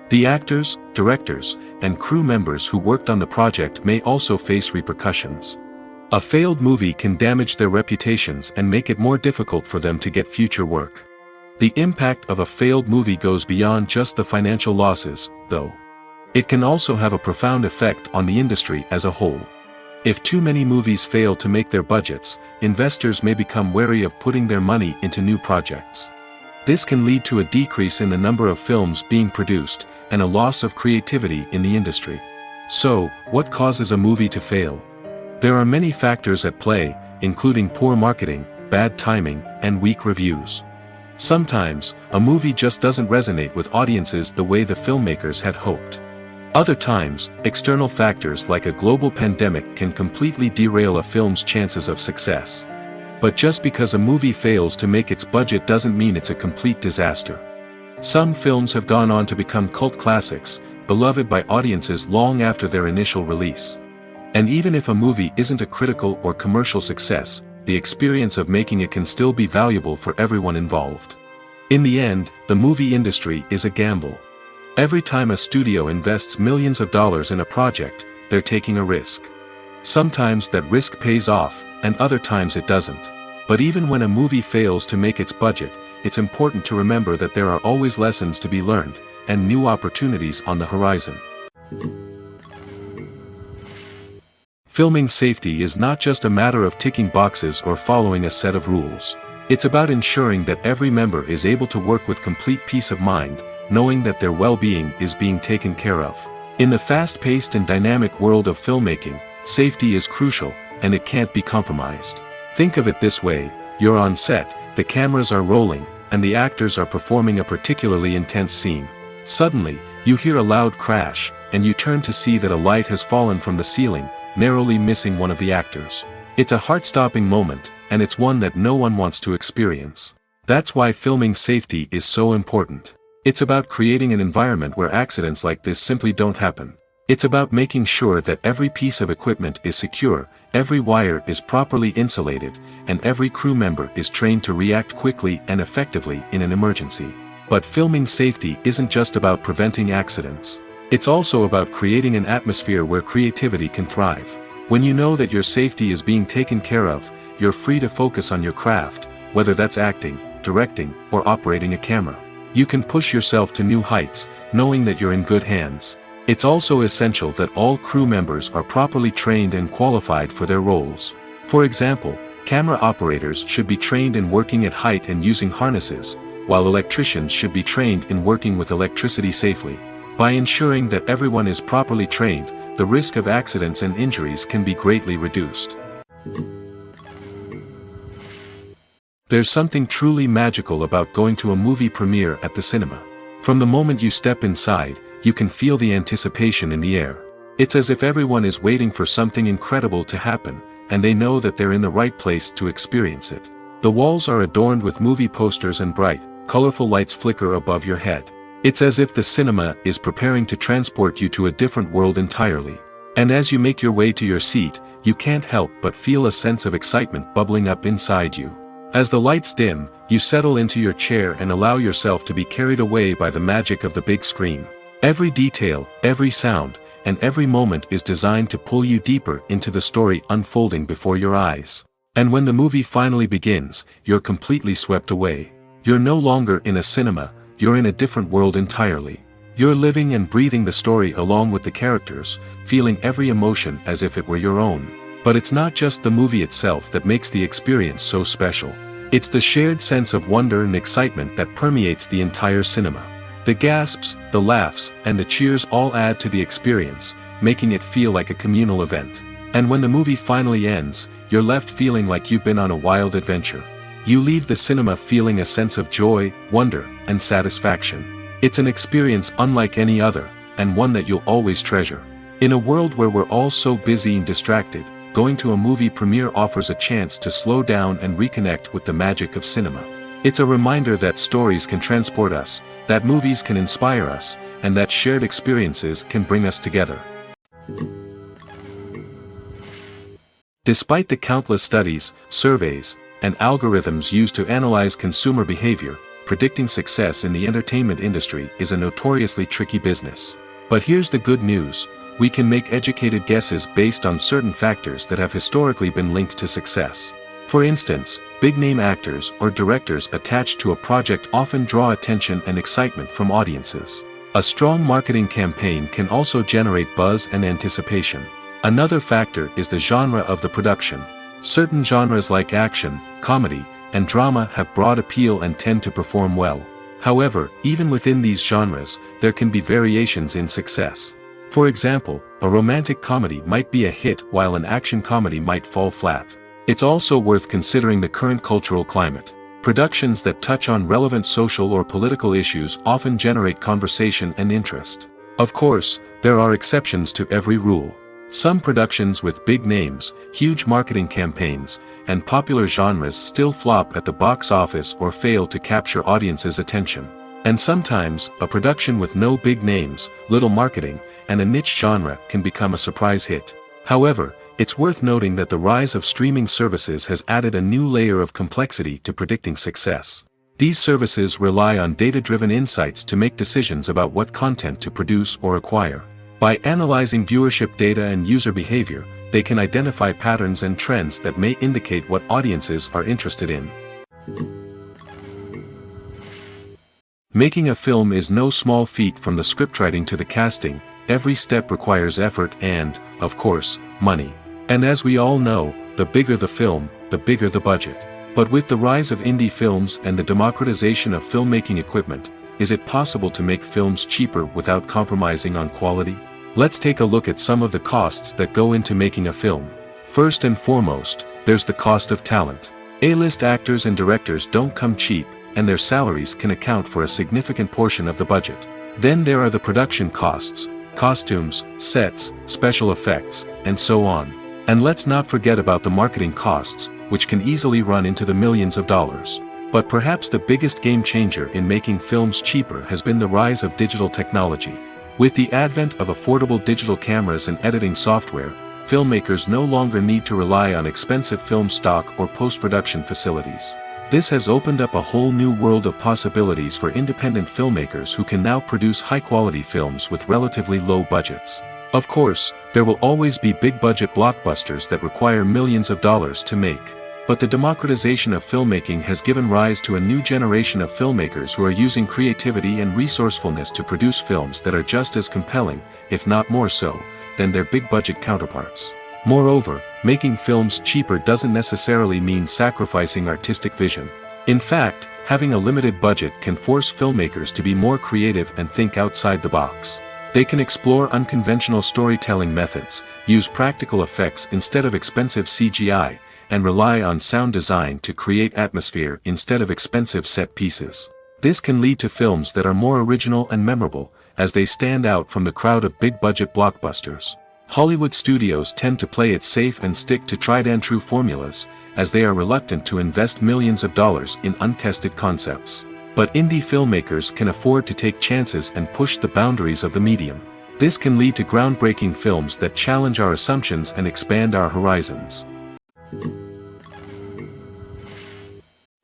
Speaker 2: The actors, directors, and crew members who worked on the project may also face repercussions. A failed movie can damage their reputations and make it more difficult for them to get future work. The impact of a failed movie goes beyond just the financial losses, though. It can also have a profound effect on the industry as a whole. If too many movies fail to make their budgets, investors may become wary of putting their money into new projects. This can lead to a decrease in the number of films being produced, and a loss of creativity in the industry. So, what causes a movie to fail? There are many factors at play, including poor marketing, bad timing, and weak reviews. Sometimes, a movie just doesn't resonate with audiences the way the filmmakers had hoped. Other times, external factors like a global pandemic can completely derail a film's chances of success. But just because a movie fails to make its budget doesn't mean it's a complete disaster. Some films have gone on to become cult classics, beloved by audiences long after their initial release. And even if a movie isn't a critical or commercial success, the experience of making it can still be valuable for everyone involved. In the end, the movie industry is a gamble. Every time a studio invests millions of dollars in a project, they're taking a risk. Sometimes that risk pays off, and other times it doesn't. But even when a movie fails to make its budget, it's important to remember that there are always lessons to be learned, and new opportunities on the horizon. Filming safety is not just a matter of ticking boxes or following a set of rules. It's about ensuring that every member is able to work with complete peace of mind, knowing that their well-being is being taken care of. In the fast-paced and dynamic world of filmmaking, safety is crucial, and it can't be compromised. Think of it this way: you're on set, the cameras are rolling, and the actors are performing a particularly intense scene. Suddenly, you hear a loud crash, and you turn to see that a light has fallen from the ceiling, narrowly missing one of the actors. It's a heart-stopping moment, and it's one that no one wants to experience. That's why filming safety is so important. It's about creating an environment where accidents like this simply don't happen. It's about making sure that every piece of equipment is secure, every wire is properly insulated, and every crew member is trained to react quickly and effectively in an emergency. But filming safety isn't just about preventing accidents. It's also about creating an atmosphere where creativity can thrive. When you know that your safety is being taken care of, you're free to focus on your craft, whether that's acting, directing, or operating a camera. You can push yourself to new heights, knowing that you're in good hands. It's also essential that all crew members are properly trained and qualified for their roles. For example, camera operators should be trained in working at height and using harnesses, while electricians should be trained in working with electricity safely. By ensuring that everyone is properly trained, the risk of accidents and injuries can be greatly reduced. There's something truly magical about going to a movie premiere at the cinema. From the moment you step inside, you can feel the anticipation in the air. It's as if everyone is waiting for something incredible to happen, and they know that they're in the right place to experience it. The walls are adorned with movie posters and bright, colorful lights flicker above your head. It's as if the cinema is preparing to transport you to a different world entirely. And as you make your way to your seat, you can't help but feel a sense of excitement bubbling up inside you. As the lights dim, you settle into your chair and allow yourself to be carried away by the magic of the big screen. Every detail, every sound, and every moment is designed to pull you deeper into the story unfolding before your eyes. And when the movie finally begins, you're completely swept away. You're no longer in a cinema, you're in a different world entirely. You're living and breathing the story along with the characters, feeling every emotion as if it were your own. But it's not just the movie itself that makes the experience so special. It's the shared sense of wonder and excitement that permeates the entire cinema. The gasps, the laughs, and the cheers all add to the experience, making it feel like a communal event. And when the movie finally ends, you're left feeling like you've been on a wild adventure. You leave the cinema feeling a sense of joy, wonder, and satisfaction. It's an experience unlike any other, and one that you'll always treasure. In a world where we're all so busy and distracted, going to a movie premiere offers a chance to slow down and reconnect with the magic of cinema. It's a reminder that stories can transport us, that movies can inspire us, and that shared experiences can bring us together. Despite the countless studies, surveys, and algorithms used to analyze consumer behavior, predicting success in the entertainment industry is a notoriously tricky business. But here's the good news: we can make educated guesses based on certain factors that have historically been linked to success. For instance, big-name actors or directors attached to a project often draw attention and excitement from audiences. A strong marketing campaign can also generate buzz and anticipation. Another factor is the genre of the production. Certain genres like action, comedy, and drama have broad appeal and tend to perform well. However, even within these genres, there can be variations in success. For example, a romantic comedy might be a hit while an action comedy might fall flat. It's also worth considering the current cultural climate. Productions that touch on relevant social or political issues often generate conversation and interest. Of course, there are exceptions to every rule. Some productions with big names, huge marketing campaigns, and popular genres still flop at the box office or fail to capture audiences' attention. And sometimes, a production with no big names, little marketing, and a niche genre can become a surprise hit. However, it's worth noting that the rise of streaming services has added a new layer of complexity to predicting success. These services rely on data-driven insights to make decisions about what content to produce or acquire. By analyzing viewership data and user behavior, they can identify patterns and trends that may indicate what audiences are interested in. Making a film is no small feat. From the scriptwriting to the casting, every step requires effort and, of course, money. And as we all know, the bigger the film, the bigger the budget. But with the rise of indie films and the democratization of filmmaking equipment, is it possible to make films cheaper without compromising on quality? Let's take a look at some of the costs that go into making a film. First and foremost, there's the cost of talent. A-list actors and directors don't come cheap, and their salaries can account for a significant portion of the budget. Then there are the production costs, costumes, sets, special effects, and so on. And let's not forget about the marketing costs, which can easily run into the millions of dollars. But perhaps the biggest game changer in making films cheaper has been the rise of digital technology. With the advent of affordable digital cameras and editing software, filmmakers no longer need to rely on expensive film stock or post-production facilities. This has opened up a whole new world of possibilities for independent filmmakers who can now produce high-quality films with relatively low budgets. Of course, there will always be big-budget blockbusters that require millions of dollars to make. But the democratization of filmmaking has given rise to a new generation of filmmakers who are using creativity and resourcefulness to produce films that are just as compelling, if not more so, than their big-budget counterparts. Moreover, making films cheaper doesn't necessarily mean sacrificing artistic vision. In fact, having a limited budget can force filmmakers to be more creative and think outside the box. They can explore unconventional storytelling methods, use practical effects instead of expensive CGI, and rely on sound design to create atmosphere instead of expensive set pieces. This can lead to films that are more original and memorable, as they stand out from the crowd of big-budget blockbusters. Hollywood studios tend to play it safe and stick to tried-and-true formulas, as they are reluctant to invest millions of dollars in untested concepts. But indie filmmakers can afford to take chances and push the boundaries of the medium. This can lead to groundbreaking films that challenge our assumptions and expand our horizons.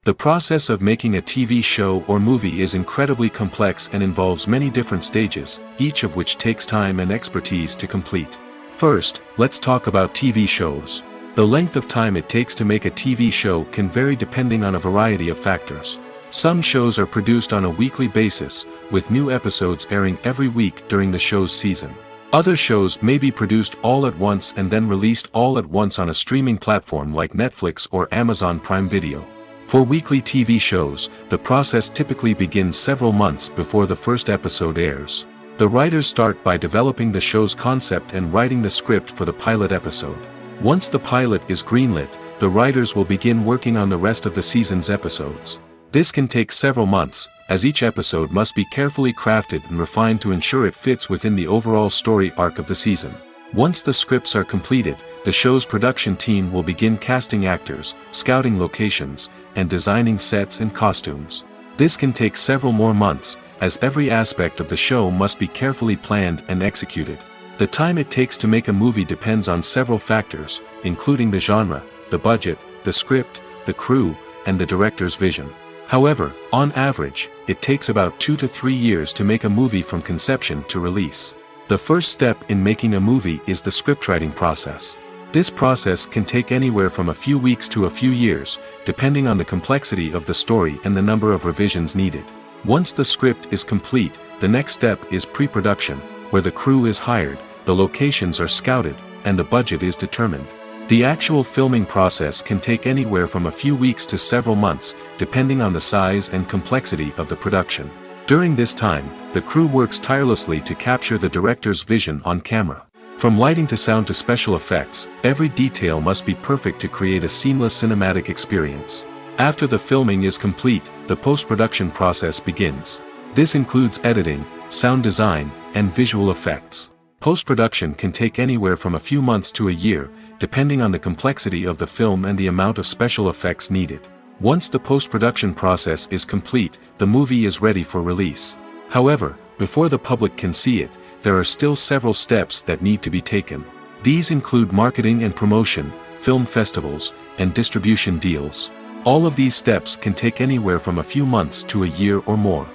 Speaker 2: The process of making a TV show or movie is incredibly complex and involves many different stages, each of which takes time and expertise to complete. First, let's talk about TV shows. The length of time it takes to make a TV show can vary depending on a variety of factors. Some shows are produced on a weekly basis, with new episodes airing every week during the show's season. Other shows may be produced all at once and then released all at once on a streaming platform like Netflix or Amazon Prime Video. For weekly TV shows, the process typically begins several months before the first episode airs. The writers start by developing the show's concept and writing the script for the pilot episode. Once the pilot is greenlit, the writers will begin working on the rest of the season's episodes. This can take several months, as each episode must be carefully crafted and refined to ensure it fits within the overall story arc of the season. Once the scripts are completed, the show's production team will begin casting actors, scouting locations, and designing sets and costumes. This can take several more months, as every aspect of the show must be carefully planned and executed. The time it takes to make a movie depends on several factors, including the genre, the budget, the script, the crew, and the director's vision. However, on average, it takes about 2 to 3 years to make a movie from conception to release. The first step in making a movie is the scriptwriting process. This process can take anywhere from a few weeks to a few years, depending on the complexity of the story and the number of revisions needed. Once the script is complete, the next step is pre-production, where the crew is hired, the locations are scouted, and the budget is determined. The actual filming process can take anywhere from a few weeks to several months, depending on the size and complexity of the production. During this time, the crew works tirelessly to capture the director's vision on camera. From lighting to sound to special effects, every detail must be perfect to create a seamless cinematic experience. After the filming is complete, the post-production process begins. This includes editing, sound design, and visual effects. Post-production can take anywhere from a few months to a year, depending on the complexity of the film and the amount of special effects needed. Once the post-production process is complete, the movie is ready for release. However, before the public can see it, there are still several steps that need to be taken. These include marketing and promotion, film festivals, and distribution deals. All of these steps can take anywhere from a few months to a year or more.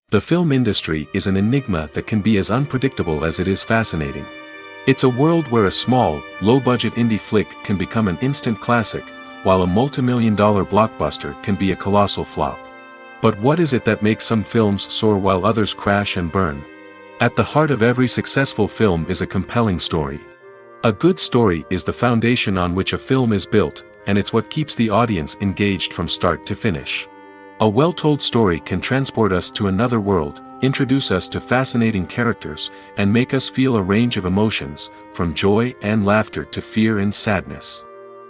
Speaker 2: The film industry is an enigma that can be as unpredictable as it is fascinating. It's a world where a small, low-budget indie flick can become an instant classic, while a multi-million-dollar blockbuster can be a colossal flop. But what is it that makes some films soar while others crash and burn? At the heart of every successful film is a compelling story. A good story is the foundation on which a film is built, and it's what keeps the audience engaged from start to finish. A well-told story can transport us to another world, introduce us to fascinating characters, and make us feel a range of emotions, from joy and laughter to fear and sadness.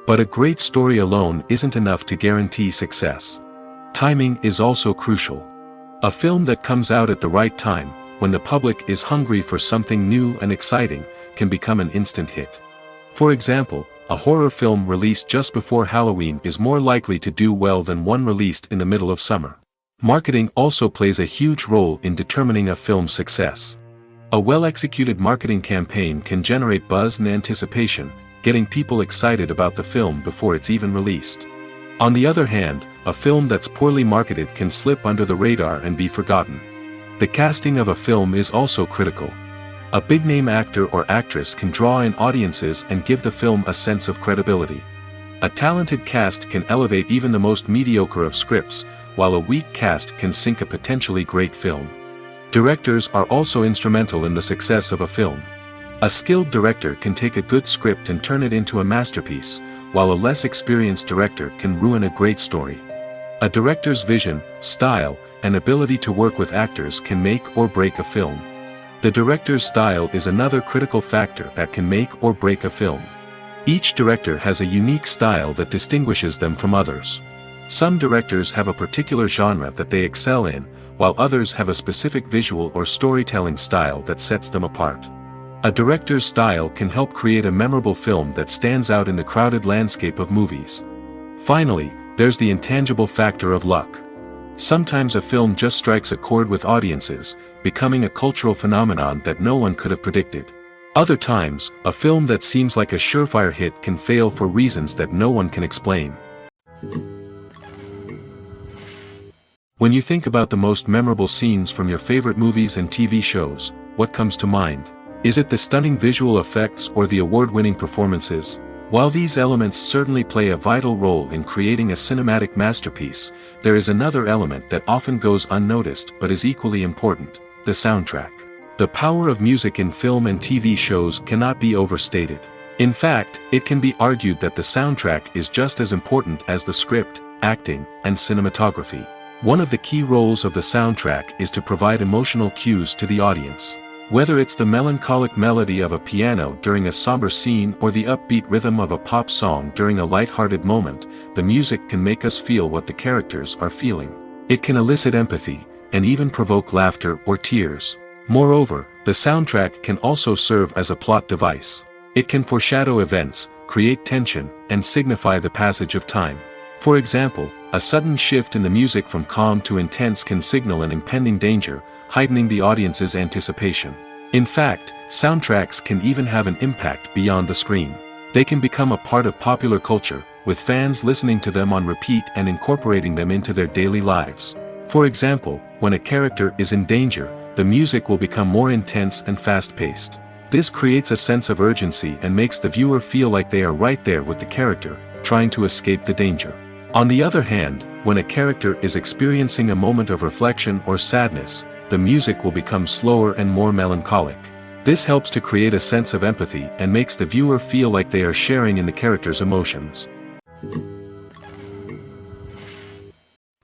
Speaker 2: But a great story alone isn't enough to guarantee success. Timing is also crucial. A film that comes out at the right time, when the public is hungry for something new and exciting, can become an instant hit. For example, a horror film released just before Halloween is more likely to do well than one released in the middle of summer. Marketing also plays a huge role in determining a film's success. A well-executed marketing campaign can generate buzz and anticipation, getting people excited about the film before it's even released. On the other hand, a film that's poorly marketed can slip under the radar and be forgotten. The casting of a film is also critical. A big-name actor or actress can draw in audiences and give the film a sense of credibility. A talented cast can elevate even the most mediocre of scripts, while a weak cast can sink a potentially great film. Directors are also instrumental in the success of a film. A skilled director can take a good script and turn it into a masterpiece, while a less experienced director can ruin a great story. A director's vision, style, and ability to work with actors can make or break a film. The director's style is another critical factor that can make or break a film. Each director has a unique style that distinguishes them from others. Some directors have a particular genre that they excel in, while others have a specific visual or storytelling style that sets them apart. A director's style can help create a memorable film that stands out in the crowded landscape of movies. Finally, there's the intangible factor of luck. Sometimes a film just strikes a chord with audiences, becoming a cultural phenomenon that no one could have predicted. Other times, a film that seems like a surefire hit can fail for reasons that no one can explain. When you think about the most memorable scenes from your favorite movies and TV shows, what comes to mind? Is it the stunning visual effects or the award-winning performances? While these elements certainly play a vital role in creating a cinematic masterpiece, there is another element that often goes unnoticed but is equally important: the soundtrack. The power of music in film and TV shows cannot be overstated. In fact, it can be argued that the soundtrack is just as important as the script, acting, and cinematography. One of the key roles of the soundtrack is to provide emotional cues to the audience. Whether it's the melancholic melody of a piano during a somber scene or the upbeat rhythm of a pop song during a light-hearted moment, the music can make us feel what the characters are feeling. It can elicit empathy, and even provoke laughter or tears. Moreover, the soundtrack can also serve as a plot device. It can foreshadow events, create tension, and signify the passage of time. For example, a sudden shift in the music from calm to intense can signal an impending danger, heightening the audience's anticipation. In fact, soundtracks can even have an impact beyond the screen. They can become a part of popular culture, with fans listening to them on repeat and incorporating them into their daily lives. For example, when a character is in danger, the music will become more intense and fast-paced. This creates a sense of urgency and makes the viewer feel like they are right there with the character, trying to escape the danger. On the other hand, when a character is experiencing a moment of reflection or sadness, the music will become slower and more melancholic. This helps to create a sense of empathy and makes the viewer feel like they are sharing in the character's emotions.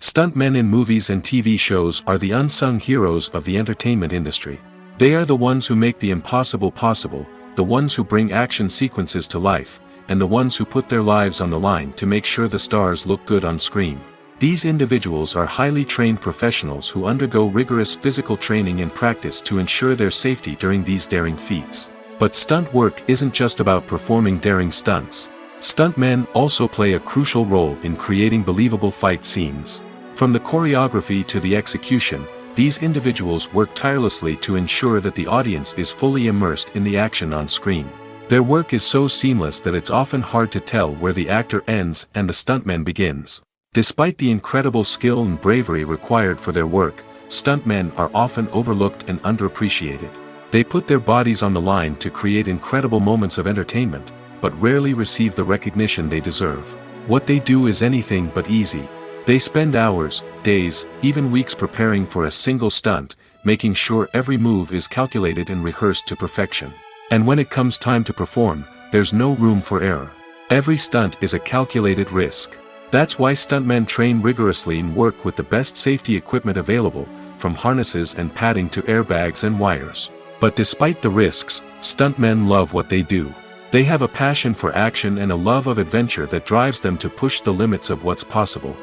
Speaker 2: Stuntmen in movies and TV shows are the unsung heroes of the entertainment industry. They are the ones who make the impossible possible, the ones who bring action sequences to life, and the ones who put their lives on the line to make sure the stars look good on screen. These individuals are highly trained professionals who undergo rigorous physical training and practice to ensure their safety during these daring feats. But stunt work isn't just about performing daring stunts. Stuntmen also play a crucial role in creating believable fight scenes. From the choreography to the execution, these individuals work tirelessly to ensure that the audience is fully immersed in the action on screen. Their work is so seamless that it's often hard to tell where the actor ends and the stuntman begins. Despite the incredible skill and bravery required for their work, stuntmen are often overlooked and underappreciated. They put their bodies on the line to create incredible moments of entertainment, but rarely receive the recognition they deserve. What they do is anything but easy. They spend hours, days, even weeks preparing for a single stunt, making sure every move is calculated and rehearsed to perfection. And when it comes time to perform, there's no room for error. Every stunt is a calculated risk. That's why stuntmen train rigorously and work with the best safety equipment available, from harnesses and padding to airbags and wires. But despite the risks, stuntmen love what they do. They have a passion for action and a love of adventure that drives them to push the limits of what's possible.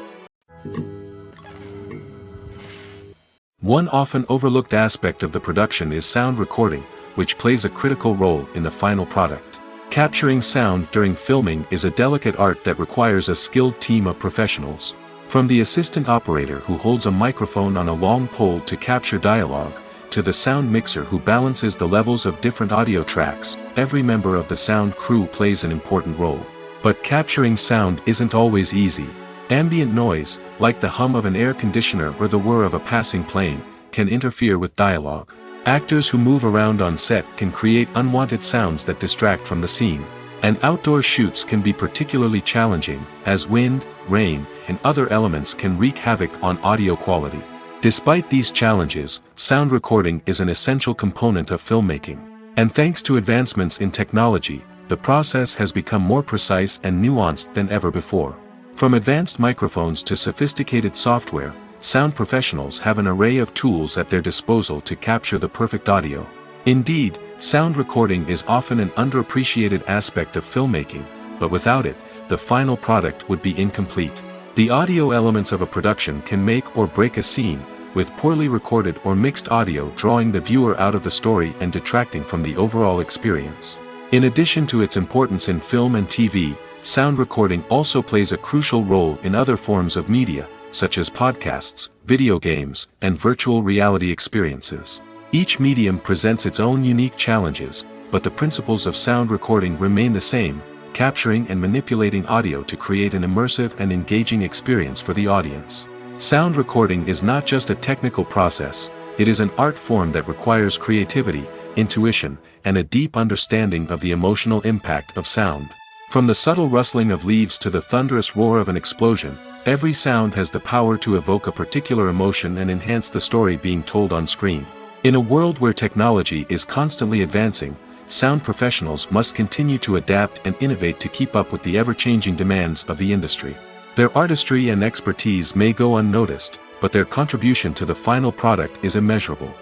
Speaker 2: One often overlooked aspect of the production is sound recording, which plays a critical role in the final product. Capturing sound during filming is a delicate art that requires a skilled team of professionals. From the assistant operator who holds a microphone on a long pole to capture dialogue, to the sound mixer who balances the levels of different audio tracks, every member of the sound crew plays an important role. But capturing sound isn't always easy. Ambient noise, like the hum of an air conditioner or the whir of a passing plane, can interfere with dialogue. Actors who move around on set can create unwanted sounds that distract from the scene. And outdoor shoots can be particularly challenging, as wind, rain, and other elements can wreak havoc on audio quality. Despite these challenges, sound recording is an essential component of filmmaking. And thanks to advancements in technology, the process has become more precise and nuanced than ever before. From advanced microphones to sophisticated software, sound professionals have an array of tools at their disposal to capture the perfect audio. Indeed, sound recording is often an underappreciated aspect of filmmaking, but without it, the final product would be incomplete. The audio elements of a production can make or break a scene, with poorly recorded or mixed audio drawing the viewer out of the story and detracting from the overall experience. In addition to its importance in film and TV, sound recording also plays a crucial role in other forms of media, such as podcasts, video games, and virtual reality experiences. Each medium presents its own unique challenges, but the principles of sound recording remain the same, capturing and manipulating audio to create an immersive and engaging experience for the audience. Sound recording is not just a technical process, it is an art form that requires creativity, intuition, and a deep understanding of the emotional impact of sound. From the subtle rustling of leaves to the thunderous roar of an explosion, every sound has the power to evoke a particular emotion and enhance the story being told on screen. In a world where technology is constantly advancing, sound professionals must continue to adapt and innovate to keep up with the ever-changing demands of the industry. Their artistry and expertise may go unnoticed, but their contribution to the final product is immeasurable.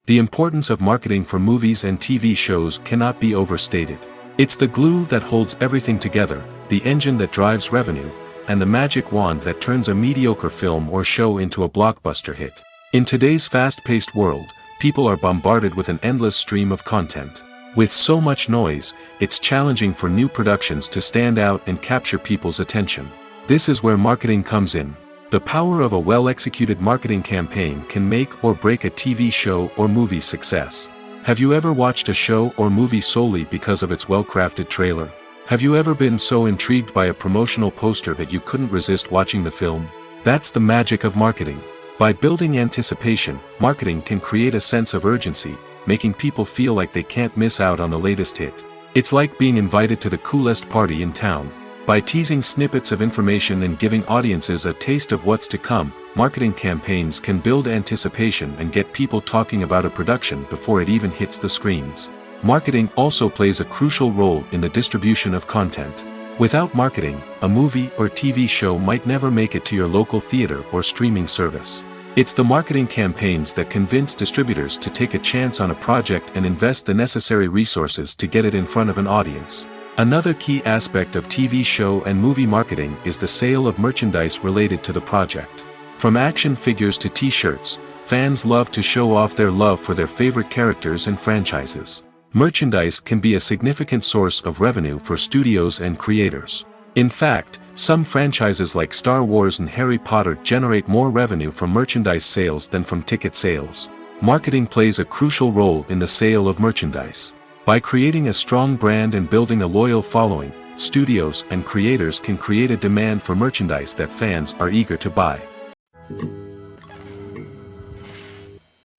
Speaker 2: The importance of marketing for movies and TV shows cannot be overstated. It's the glue that holds everything together, the engine that drives revenue, and the magic wand that turns a mediocre film or show into a blockbuster hit. In today's fast-paced world, people are bombarded with an endless stream of content. With so much noise, it's challenging for new productions to stand out and capture people's attention. This is where marketing comes in. The power of a well-executed marketing campaign can make or break a TV show or movie's success. Have you ever watched a show or movie solely because of its well-crafted trailer? Have you ever been so intrigued by a promotional poster that you couldn't resist watching the film? That's the magic of marketing. By building anticipation, marketing can create a sense of urgency, making people feel like they can't miss out on the latest hit. It's like being invited to the coolest party in town. By teasing snippets of information and giving audiences a taste of what's to come, marketing campaigns can build anticipation and get people talking about a production before it even hits the screens. Marketing also plays a crucial role in the distribution of content. Without marketing, a movie or TV show might never make it to your local theater or streaming service. It's the marketing campaigns that convince distributors to take a chance on a project and invest the necessary resources to get it in front of an audience. Another key aspect of TV show and movie marketing is the sale of merchandise related to the project. From action figures to t-shirts, fans love to show off their love for their favorite characters and franchises. Merchandise can be a significant source of revenue for studios and creators. In fact, some franchises like Star Wars and Harry Potter generate more revenue from merchandise sales than from ticket sales. Marketing plays a crucial role in the sale of merchandise. By creating a strong brand and building a loyal following, studios and creators can create a demand for merchandise that fans are eager to buy.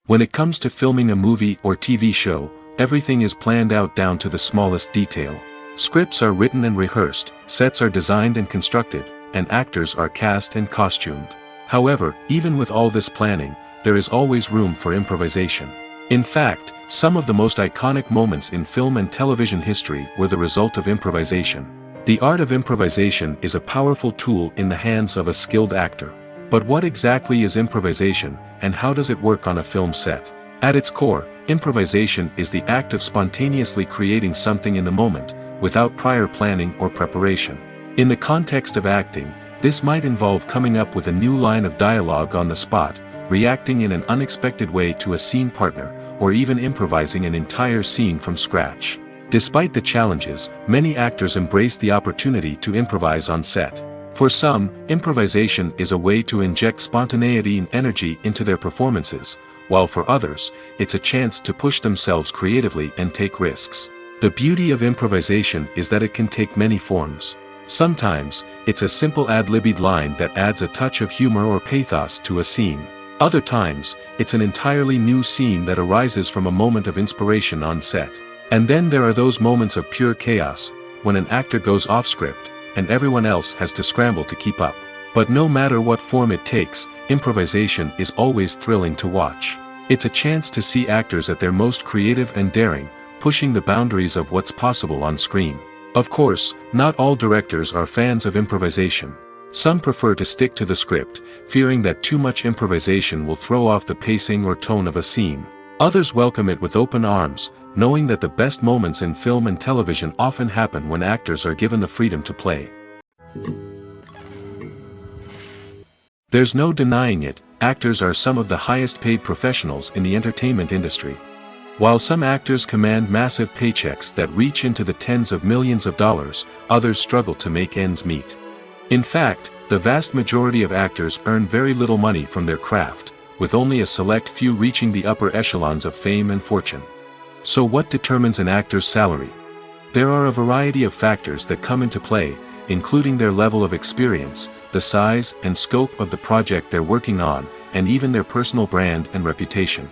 Speaker 2: When it comes to filming a movie or TV show, everything is planned out down to the smallest detail. Scripts are written and rehearsed, sets are designed and constructed, and actors are cast and costumed. However, even with all this planning, there is always room for improvisation. In fact, some of the most iconic moments in film and television history were the result of improvisation. The art of improvisation is a powerful tool in the hands of a skilled actor. But what exactly is improvisation, and how does it work on a film set? At its core, improvisation is the act of spontaneously creating something in the moment, without prior planning or preparation. In the context of acting, this might involve coming up with a new line of dialogue on the spot, reacting in an unexpected way to a scene partner, or even improvising an entire scene from scratch. Despite the challenges, many actors embrace the opportunity to improvise on set. For some, improvisation is a way to inject spontaneity and energy into their performances, while for others, it's a chance to push themselves creatively and take risks. The beauty of improvisation is that it can take many forms. Sometimes, it's a simple ad-libbed line that adds a touch of humor or pathos to a scene. Other times, it's an entirely new scene that arises from a moment of inspiration on set. And then there are those moments of pure chaos, when an actor goes off script, and everyone else has to scramble to keep up. But no matter what form it takes, improvisation is always thrilling to watch. It's a chance to see actors at their most creative and daring, pushing the boundaries of what's possible on screen. Of course, not all directors are fans of improvisation. Some prefer to stick to the script, fearing that too much improvisation will throw off the pacing or tone of a scene. Others welcome it with open arms, knowing that the best moments in film and television often happen when actors are given the freedom to play. There's no denying it, actors are some of the highest paid professionals in the entertainment industry. While some actors command massive paychecks that reach into the tens of millions of dollars, others struggle to make ends meet. In fact, the vast majority of actors earn very little money from their craft, with only a select few reaching the upper echelons of fame and fortune. So what determines an actor's salary? There are a variety of factors that come into play, including their level of experience, the size and scope of the project they're working on, and even their personal brand and reputation.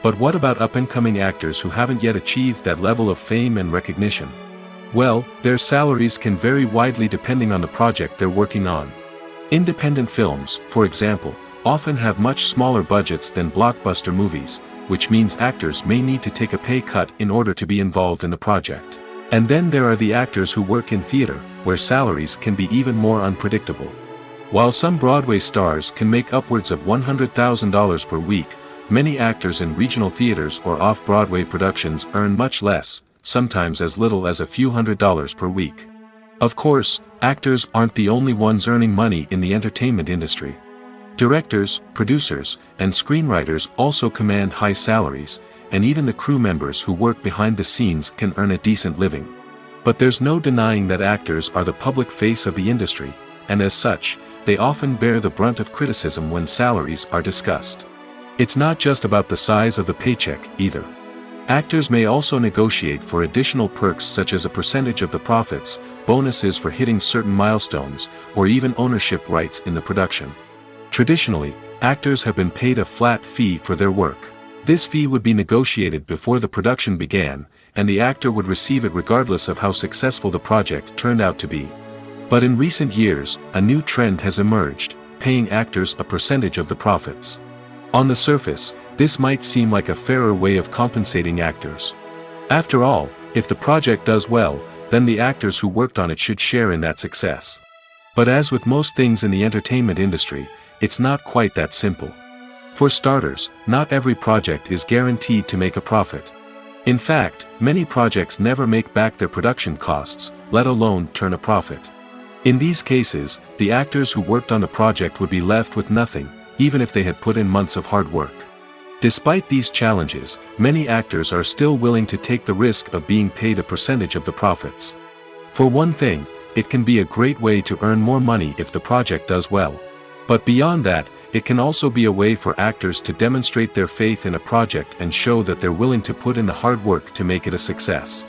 Speaker 2: But what about up-and-coming actors who haven't yet achieved that level of fame and recognition? Well, their salaries can vary widely depending on the project they're working on. Independent films, for example, often have much smaller budgets than blockbuster movies, which means actors may need to take a pay cut in order to be involved in the project. And then there are the actors who work in theater, where salaries can be even more unpredictable. While some Broadway stars can make upwards of $100,000 per week, many actors in regional theaters or off-Broadway productions earn much less, sometimes as little as a few $100s per week. Of course, actors aren't the only ones earning money in the entertainment industry. Directors, producers, and screenwriters also command high salaries, and even the crew members who work behind the scenes can earn a decent living. But there's no denying that actors are the public face of the industry, and as such, they often bear the brunt of criticism when salaries are discussed. It's not just about the size of the paycheck, either. Actors may also negotiate for additional perks such as a percentage of the profits, bonuses for hitting certain milestones, or even ownership rights in the production. Traditionally, actors have been paid a flat fee for their work. This fee would be negotiated before the production began, and the actor would receive it regardless of how successful the project turned out to be. But in recent years, a new trend has emerged, paying actors a percentage of the profits. On the surface, this might seem like a fairer way of compensating actors. After all, if the project does well, then the actors who worked on it should share in that success. But as with most things in the entertainment industry, it's not quite that simple. For starters, not every project is guaranteed to make a profit. In fact, many projects never make back their production costs, let alone turn a profit. In these cases, the actors who worked on the project would be left with nothing, even if they had put in months of hard work. Despite these challenges, many actors are still willing to take the risk of being paid a percentage of the profits. For one thing, it can be a great way to earn more money if the project does well. But beyond that, it can also be a way for actors to demonstrate their faith in a project and show that they're willing to put in the hard work to make it a success.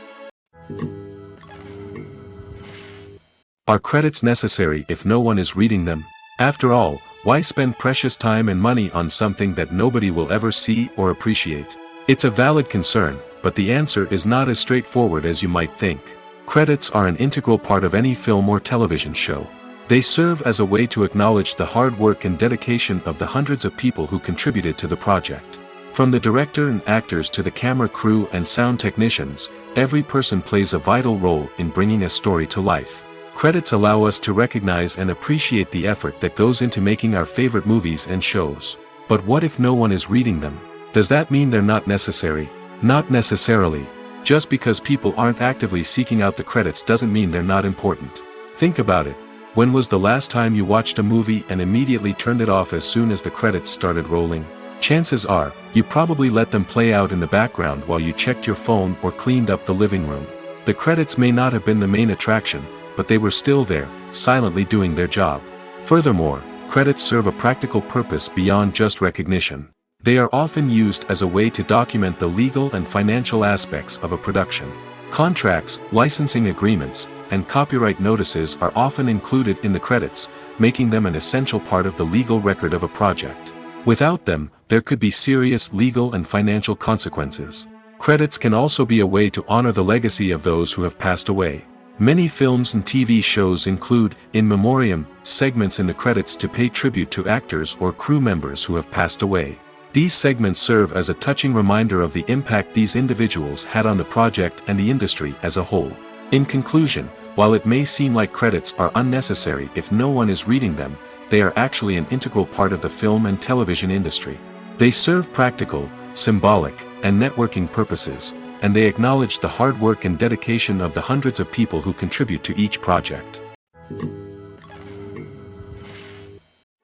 Speaker 2: Are credits necessary if no one is reading them? After all, why spend precious time and money on something that nobody will ever see or appreciate? It's a valid concern, but the answer is not as straightforward as you might think. Credits are an integral part of any film or television show. They serve as a way to acknowledge the hard work and dedication of the hundreds of people who contributed to the project. From the director and actors to the camera crew and sound technicians, every person plays a vital role in bringing a story to life. Credits allow us to recognize and appreciate the effort that goes into making our favorite movies and shows. But what if no one is reading them? Does that mean they're not necessary? Not necessarily. Just because people aren't actively seeking out the credits doesn't mean they're not important. Think about it. When was the last time you watched a movie and immediately turned it off as soon as the credits started rolling? Chances are, you probably let them play out in the background while you checked your phone or cleaned up the living room. The credits may not have been the main attraction, but they were still there, silently doing their job. Furthermore, credits serve a practical purpose beyond just recognition. They are often used as a way to document the legal and financial aspects of a production. Contracts, licensing agreements, and copyright notices are often included in the credits, making them an essential part of the legal record of a project. Without them, there could be serious legal and financial consequences. Credits can also be a way to honor the legacy of those who have passed away. Many films and TV shows include, in memoriam, segments in the credits to pay tribute to actors or crew members who have passed away. These segments serve as a touching reminder of the impact these individuals had on the project and the industry as a whole. In conclusion, while it may seem like credits are unnecessary if no one is reading them, they are actually an integral part of the film and television industry. They serve practical, symbolic, and networking purposes, and they acknowledge the hard work and dedication of the hundreds of people who contribute to each project.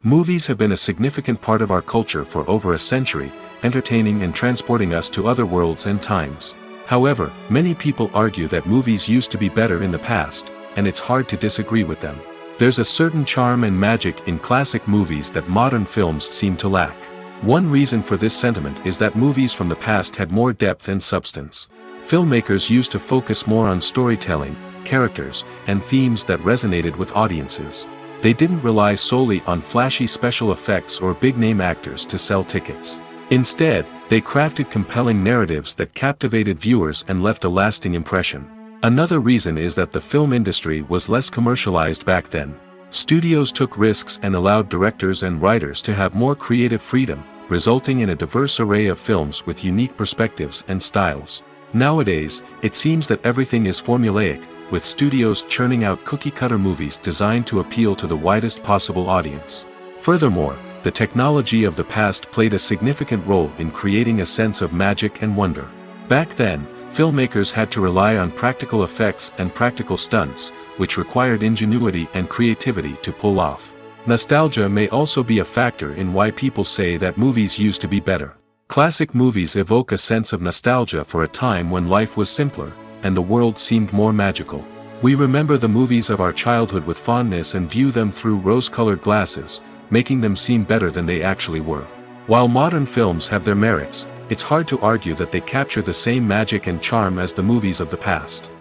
Speaker 2: Movies have been a significant part of our culture for over a century, entertaining and transporting us to other worlds and times. However, many people argue that movies used to be better in the past, and it's hard to disagree with them. There's a certain charm and magic in classic movies that modern films seem to lack. One reason for this sentiment is that movies from the past had more depth and substance. Filmmakers used to focus more on storytelling, characters, and themes that resonated with audiences. They didn't rely solely on flashy special effects or big-name actors to sell tickets. Instead, they crafted compelling narratives that captivated viewers and left a lasting impression. Another reason is that the film industry was less commercialized back then. Studios took risks and allowed directors and writers to have more creative freedom, resulting in a diverse array of films with unique perspectives and styles. Nowadays, it seems that everything is formulaic, with studios churning out cookie-cutter movies designed to appeal to the widest possible audience. Furthermore, the technology of the past played a significant role in creating a sense of magic and wonder. Back then, filmmakers had to rely on practical effects and practical stunts, which required ingenuity and creativity to pull off. Nostalgia may also be a factor in why people say that movies used to be better. Classic movies evoke a sense of nostalgia for a time when life was simpler, and the world seemed more magical. We remember the movies of our childhood with fondness and view them through rose-colored glasses, making them seem better than they actually were. While modern films have their merits, it's hard to argue that they capture the same magic and charm as the movies of the past.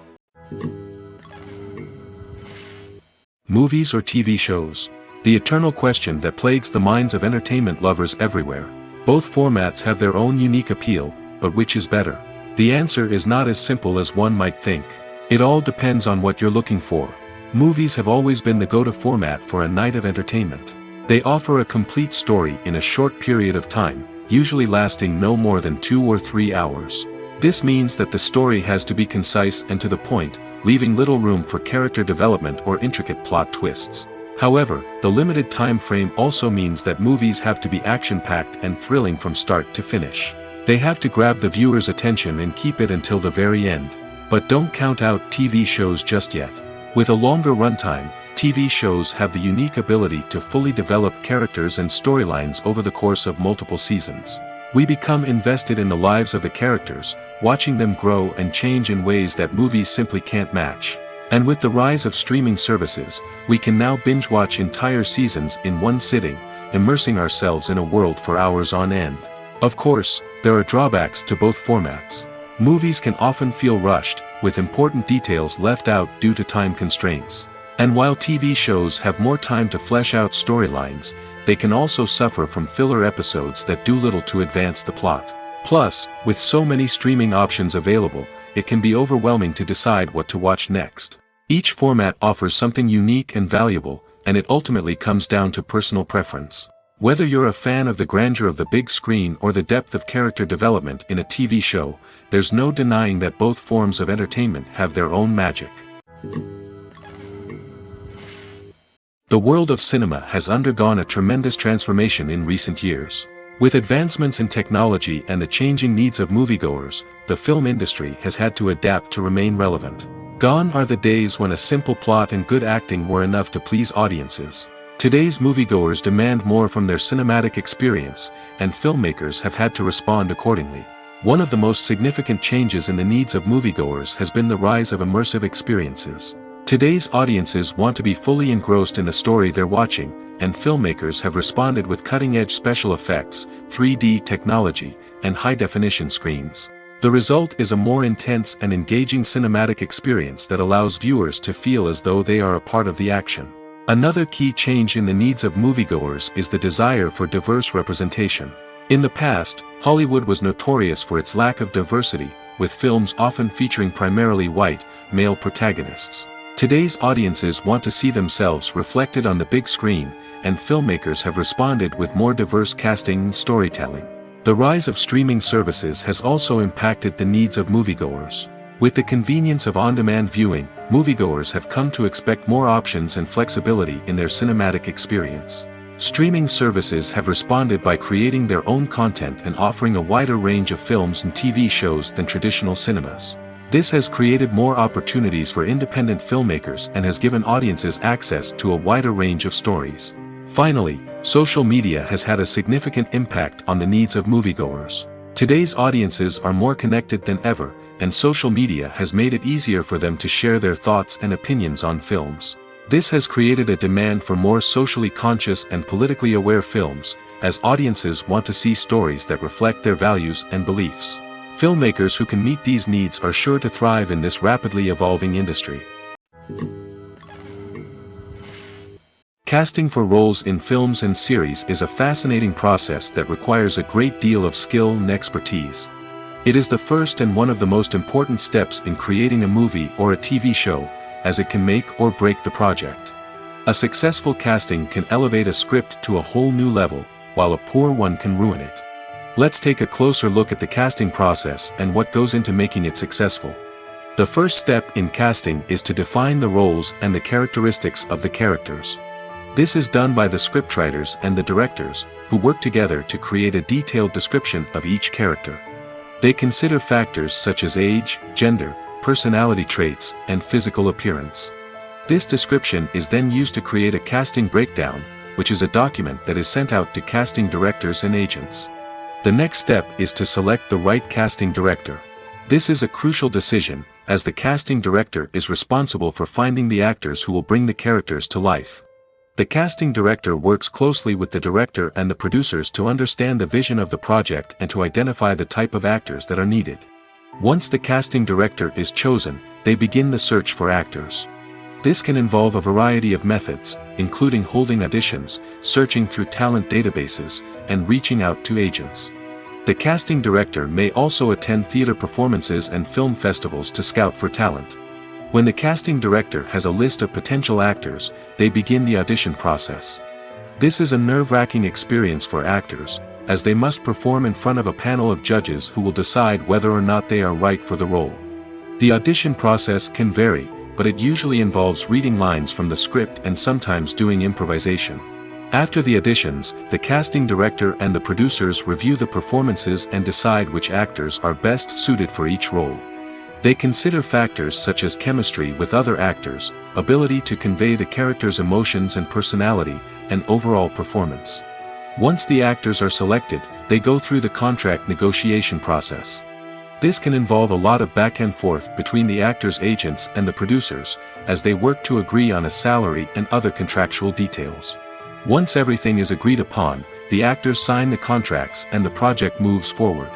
Speaker 2: Movies or TV shows? The eternal question that plagues the minds of entertainment lovers everywhere. Both formats have their own unique appeal, but which is better? The answer is not as simple as one might think. It all depends on what you're looking for. Movies have always been the go-to format for a night of entertainment. They offer a complete story in a short period of time, usually lasting no more than 2 or 3 hours. This means that the story has to be concise and to the point, leaving little room for character development or intricate plot twists. However, the limited time frame also means that movies have to be action-packed and thrilling from start to finish. They have to grab the viewer's attention and keep it until the very end. But don't count out TV shows just yet. With a longer runtime, TV shows have the unique ability to fully develop characters and storylines over the course of multiple seasons. We become invested in the lives of the characters, watching them grow and change in ways that movies simply can't match. And with the rise of streaming services, we can now binge-watch entire seasons in one sitting, immersing ourselves in a world for hours on end. Of course, there are drawbacks to both formats. Movies can often feel rushed, with important details left out due to time constraints. And while TV shows have more time to flesh out storylines, they can also suffer from filler episodes that do little to advance the plot. Plus, with so many streaming options available, it can be overwhelming to decide what to watch next. Each format offers something unique and valuable, and it ultimately comes down to personal preference. Whether you're a fan of the grandeur of the big screen or the depth of character development in a TV show, there's no denying that both forms of entertainment have their own magic. The world of cinema has undergone a tremendous transformation in recent years. With advancements in technology and the changing needs of moviegoers, the film industry has had to adapt to remain relevant. Gone are the days when a simple plot and good acting were enough to please audiences. Today's moviegoers demand more from their cinematic experience, and filmmakers have had to respond accordingly. One of the most significant changes in the needs of moviegoers has been the rise of immersive experiences. Today's audiences want to be fully engrossed in the story they're watching, and filmmakers have responded with cutting-edge special effects, 3D technology, and high-definition screens. The result is a more intense and engaging cinematic experience that allows viewers to feel as though they are a part of the action. Another key change in the needs of moviegoers is the desire for diverse representation. In the past, Hollywood was notorious for its lack of diversity, with films often featuring primarily white, male protagonists. Today's audiences want to see themselves reflected on the big screen, and filmmakers have responded with more diverse casting and storytelling. The rise of streaming services has also impacted the needs of moviegoers. With the convenience of on-demand viewing, moviegoers have come to expect more options and flexibility in their cinematic experience. Streaming services have responded by creating their own content and offering a wider range of films and TV shows than traditional cinemas. This has created more opportunities for independent filmmakers and has given audiences access to a wider range of stories. Finally, social media has had a significant impact on the needs of moviegoers. Today's audiences are more connected than ever, and social media has made it easier for them to share their thoughts and opinions on films. This has created a demand for more socially conscious and politically aware films, as audiences want to see stories that reflect their values and beliefs. Filmmakers who can meet these needs are sure to thrive in this rapidly evolving industry. Casting for roles in films and series is a fascinating process that requires a great deal of skill and expertise. It is the first and one of the most important steps in creating a movie or a TV show, as it can make or break the project. A successful casting can elevate a script to a whole new level, while a poor one can ruin it. Let's take a closer look at the casting process and what goes into making it successful. The first step in casting is to define the roles and the characteristics of the characters. This is done by the scriptwriters and the directors, who work together to create a detailed description of each character. They consider factors such as age, gender, personality traits, and physical appearance. This description is then used to create a casting breakdown, which is a document that is sent out to casting directors and agents. The next step is to select the right casting director. This is a crucial decision, as the casting director is responsible for finding the actors who will bring the characters to life. The casting director works closely with the director and the producers to understand the vision of the project and to identify the type of actors that are needed. Once the casting director is chosen, they begin the search for actors. This can involve a variety of methods, including holding auditions, searching through talent databases, and reaching out to agents. The casting director may also attend theater performances and film festivals to scout for talent. When the casting director has a list of potential actors, they begin the audition process. This is a nerve-wracking experience for actors, as they must perform in front of a panel of judges who will decide whether or not they are right for the role. The audition process can vary, but it usually involves reading lines from the script and sometimes doing improvisation. After the auditions, the casting director and the producers review the performances and decide which actors are best suited for each role. They consider factors such as chemistry with other actors, ability to convey the character's emotions and personality, and overall performance. Once the actors are selected, they go through the contract negotiation process. This can involve a lot of back and forth between the actors' agents and the producers, as they work to agree on a salary and other contractual details. Once everything is agreed upon, the actors sign the contracts and the project moves forward.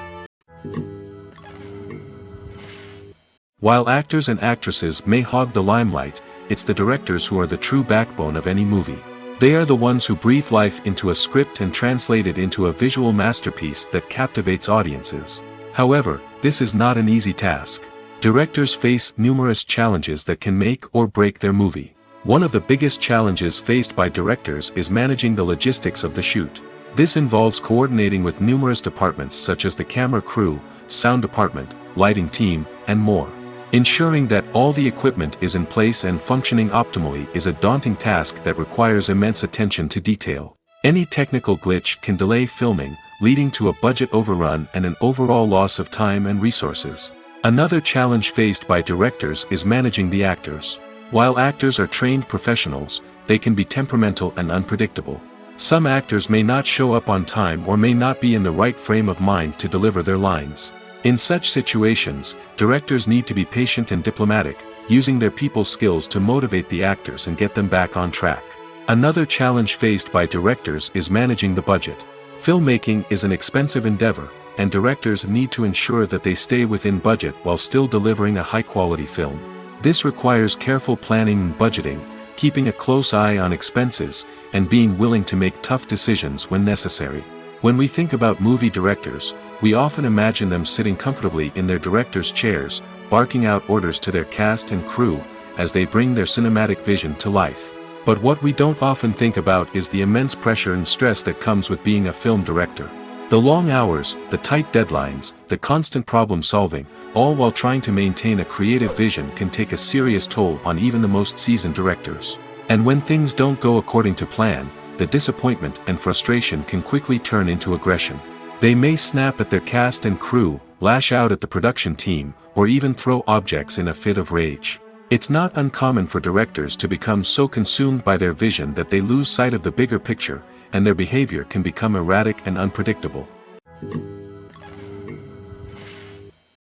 Speaker 2: While actors and actresses may hog the limelight, it's the directors who are the true backbone of any movie. They are the ones who breathe life into a script and translate it into a visual masterpiece that captivates audiences. However, this is not an easy task. Directors face numerous challenges that can make or break their movie. One of the biggest challenges faced by directors is managing the logistics of the shoot. This involves coordinating with numerous departments such as the camera crew, sound department, lighting team, and more. Ensuring that all the equipment is in place and functioning optimally is a daunting task that requires immense attention to detail. Any technical glitch can delay filming, leading to a budget overrun and an overall loss of time and resources. Another challenge faced by directors is managing the actors. While actors are trained professionals, they can be temperamental and unpredictable. Some actors may not show up on time or may not be in the right frame of mind to deliver their lines. In such situations, directors need to be patient and diplomatic, using their people skills to motivate the actors and get them back on track. Another challenge faced by directors is managing the budget. Filmmaking is an expensive endeavor, and directors need to ensure that they stay within budget while still delivering a high-quality film. This requires careful planning and budgeting, keeping a close eye on expenses, and being willing to make tough decisions when necessary. When we think about movie directors, we often imagine them sitting comfortably in their director's chairs, barking out orders to their cast and crew, as they bring their cinematic vision to life. But what we don't often think about is the immense pressure and stress that comes with being a film director. The long hours, the tight deadlines, the constant problem solving, all while trying to maintain a creative vision can take a serious toll on even the most seasoned directors. And when things don't go according to plan, the disappointment and frustration can quickly turn into aggression. They may snap at their cast and crew, lash out at the production team, or even throw objects in a fit of rage. It's not uncommon for directors to become so consumed by their vision that they lose sight of the bigger picture, and their behavior can become erratic and unpredictable.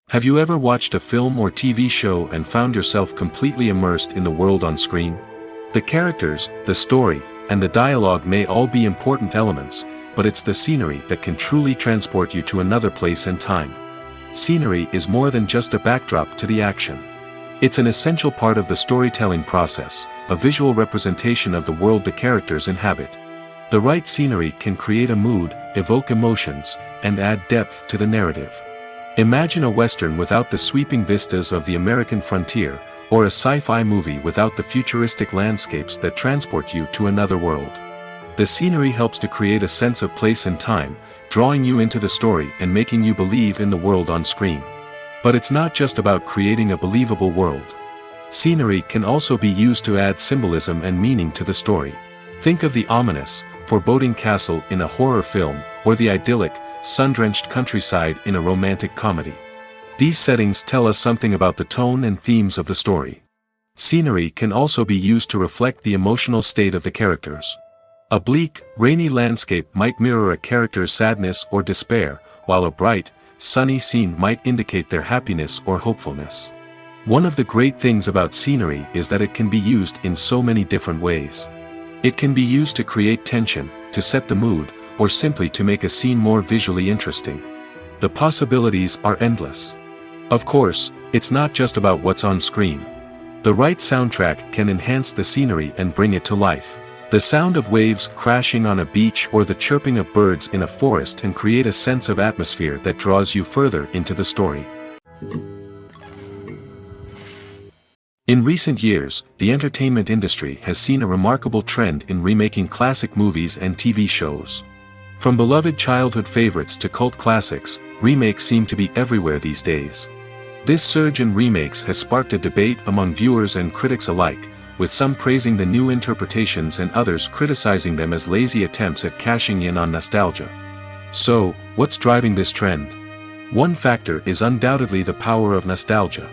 Speaker 2: Have you ever watched a film or TV show and found yourself completely immersed in the world on screen? The characters, the story, and the dialogue may all be important elements, but it's the scenery that can truly transport you to another place and time. Scenery is more than just a backdrop to the action. It's an essential part of the storytelling process, a visual representation of the world the characters inhabit. The right scenery can create a mood, evoke emotions, and add depth to the narrative. Imagine a Western without the sweeping vistas of the American frontier, or a sci-fi movie without the futuristic landscapes that transport you to another world. The scenery helps to create a sense of place and time, drawing you into the story and making you believe in the world on screen. But it's not just about creating a believable world. Scenery can also be used to add symbolism and meaning to the story. Think of the ominous, foreboding castle in a horror film, or the idyllic, sun-drenched countryside in a romantic comedy. These settings tell us something about the tone and themes of the story. Scenery can also be used to reflect the emotional state of the characters. A bleak, rainy landscape might mirror a character's sadness or despair, while a bright, sunny scene might indicate their happiness or hopefulness. One of the great things about scenery is that it can be used in so many different ways. It can be used to create tension, to set the mood, or simply to make a scene more visually interesting. The possibilities are endless. Of course, it's not just about what's on screen. The right soundtrack can enhance the scenery and bring it to life. The sound of waves crashing on a beach or the chirping of birds in a forest can create a sense of atmosphere that draws you further into the story. In recent years, the entertainment industry has seen a remarkable trend in remaking classic movies and TV shows. From beloved childhood favorites to cult classics, remakes seem to be everywhere these days. This surge in remakes has sparked a debate among viewers and critics alike, with some praising the new interpretations and others criticizing them as lazy attempts at cashing in on nostalgia. So, what's driving this trend? One factor is undoubtedly the power of nostalgia.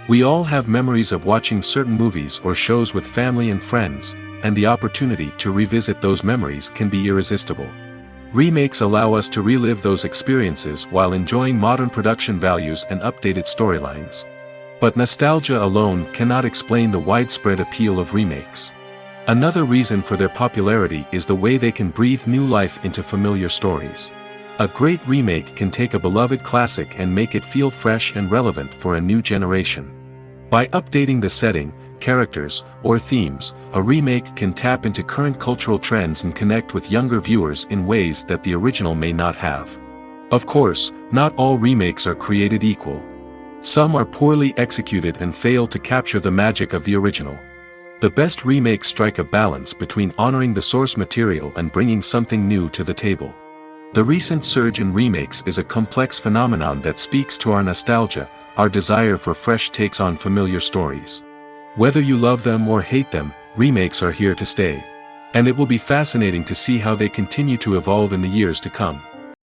Speaker 2: We all have memories of watching certain movies or shows with family and friends, and the opportunity to revisit those memories can be irresistible. Remakes allow us to relive those experiences while enjoying modern production values and updated storylines. But nostalgia alone cannot explain the widespread appeal of remakes. Another reason for their popularity is the way they can breathe new life into familiar stories. A great remake can take a beloved classic and make it feel fresh and relevant for a new generation. By updating the setting, characters, or themes, a remake can tap into current cultural trends and connect with younger viewers in ways that the original may not have. Of course, not all remakes are created equal. Some are poorly executed and fail to capture the magic of the original. The best remakes strike a balance between honoring the source material and bringing something new to the table. The recent surge in remakes is a complex phenomenon that speaks to our nostalgia, our desire for fresh takes on familiar stories. Whether you love them or hate them, remakes are here to stay. And it will be fascinating to see how they continue to evolve in the years to come.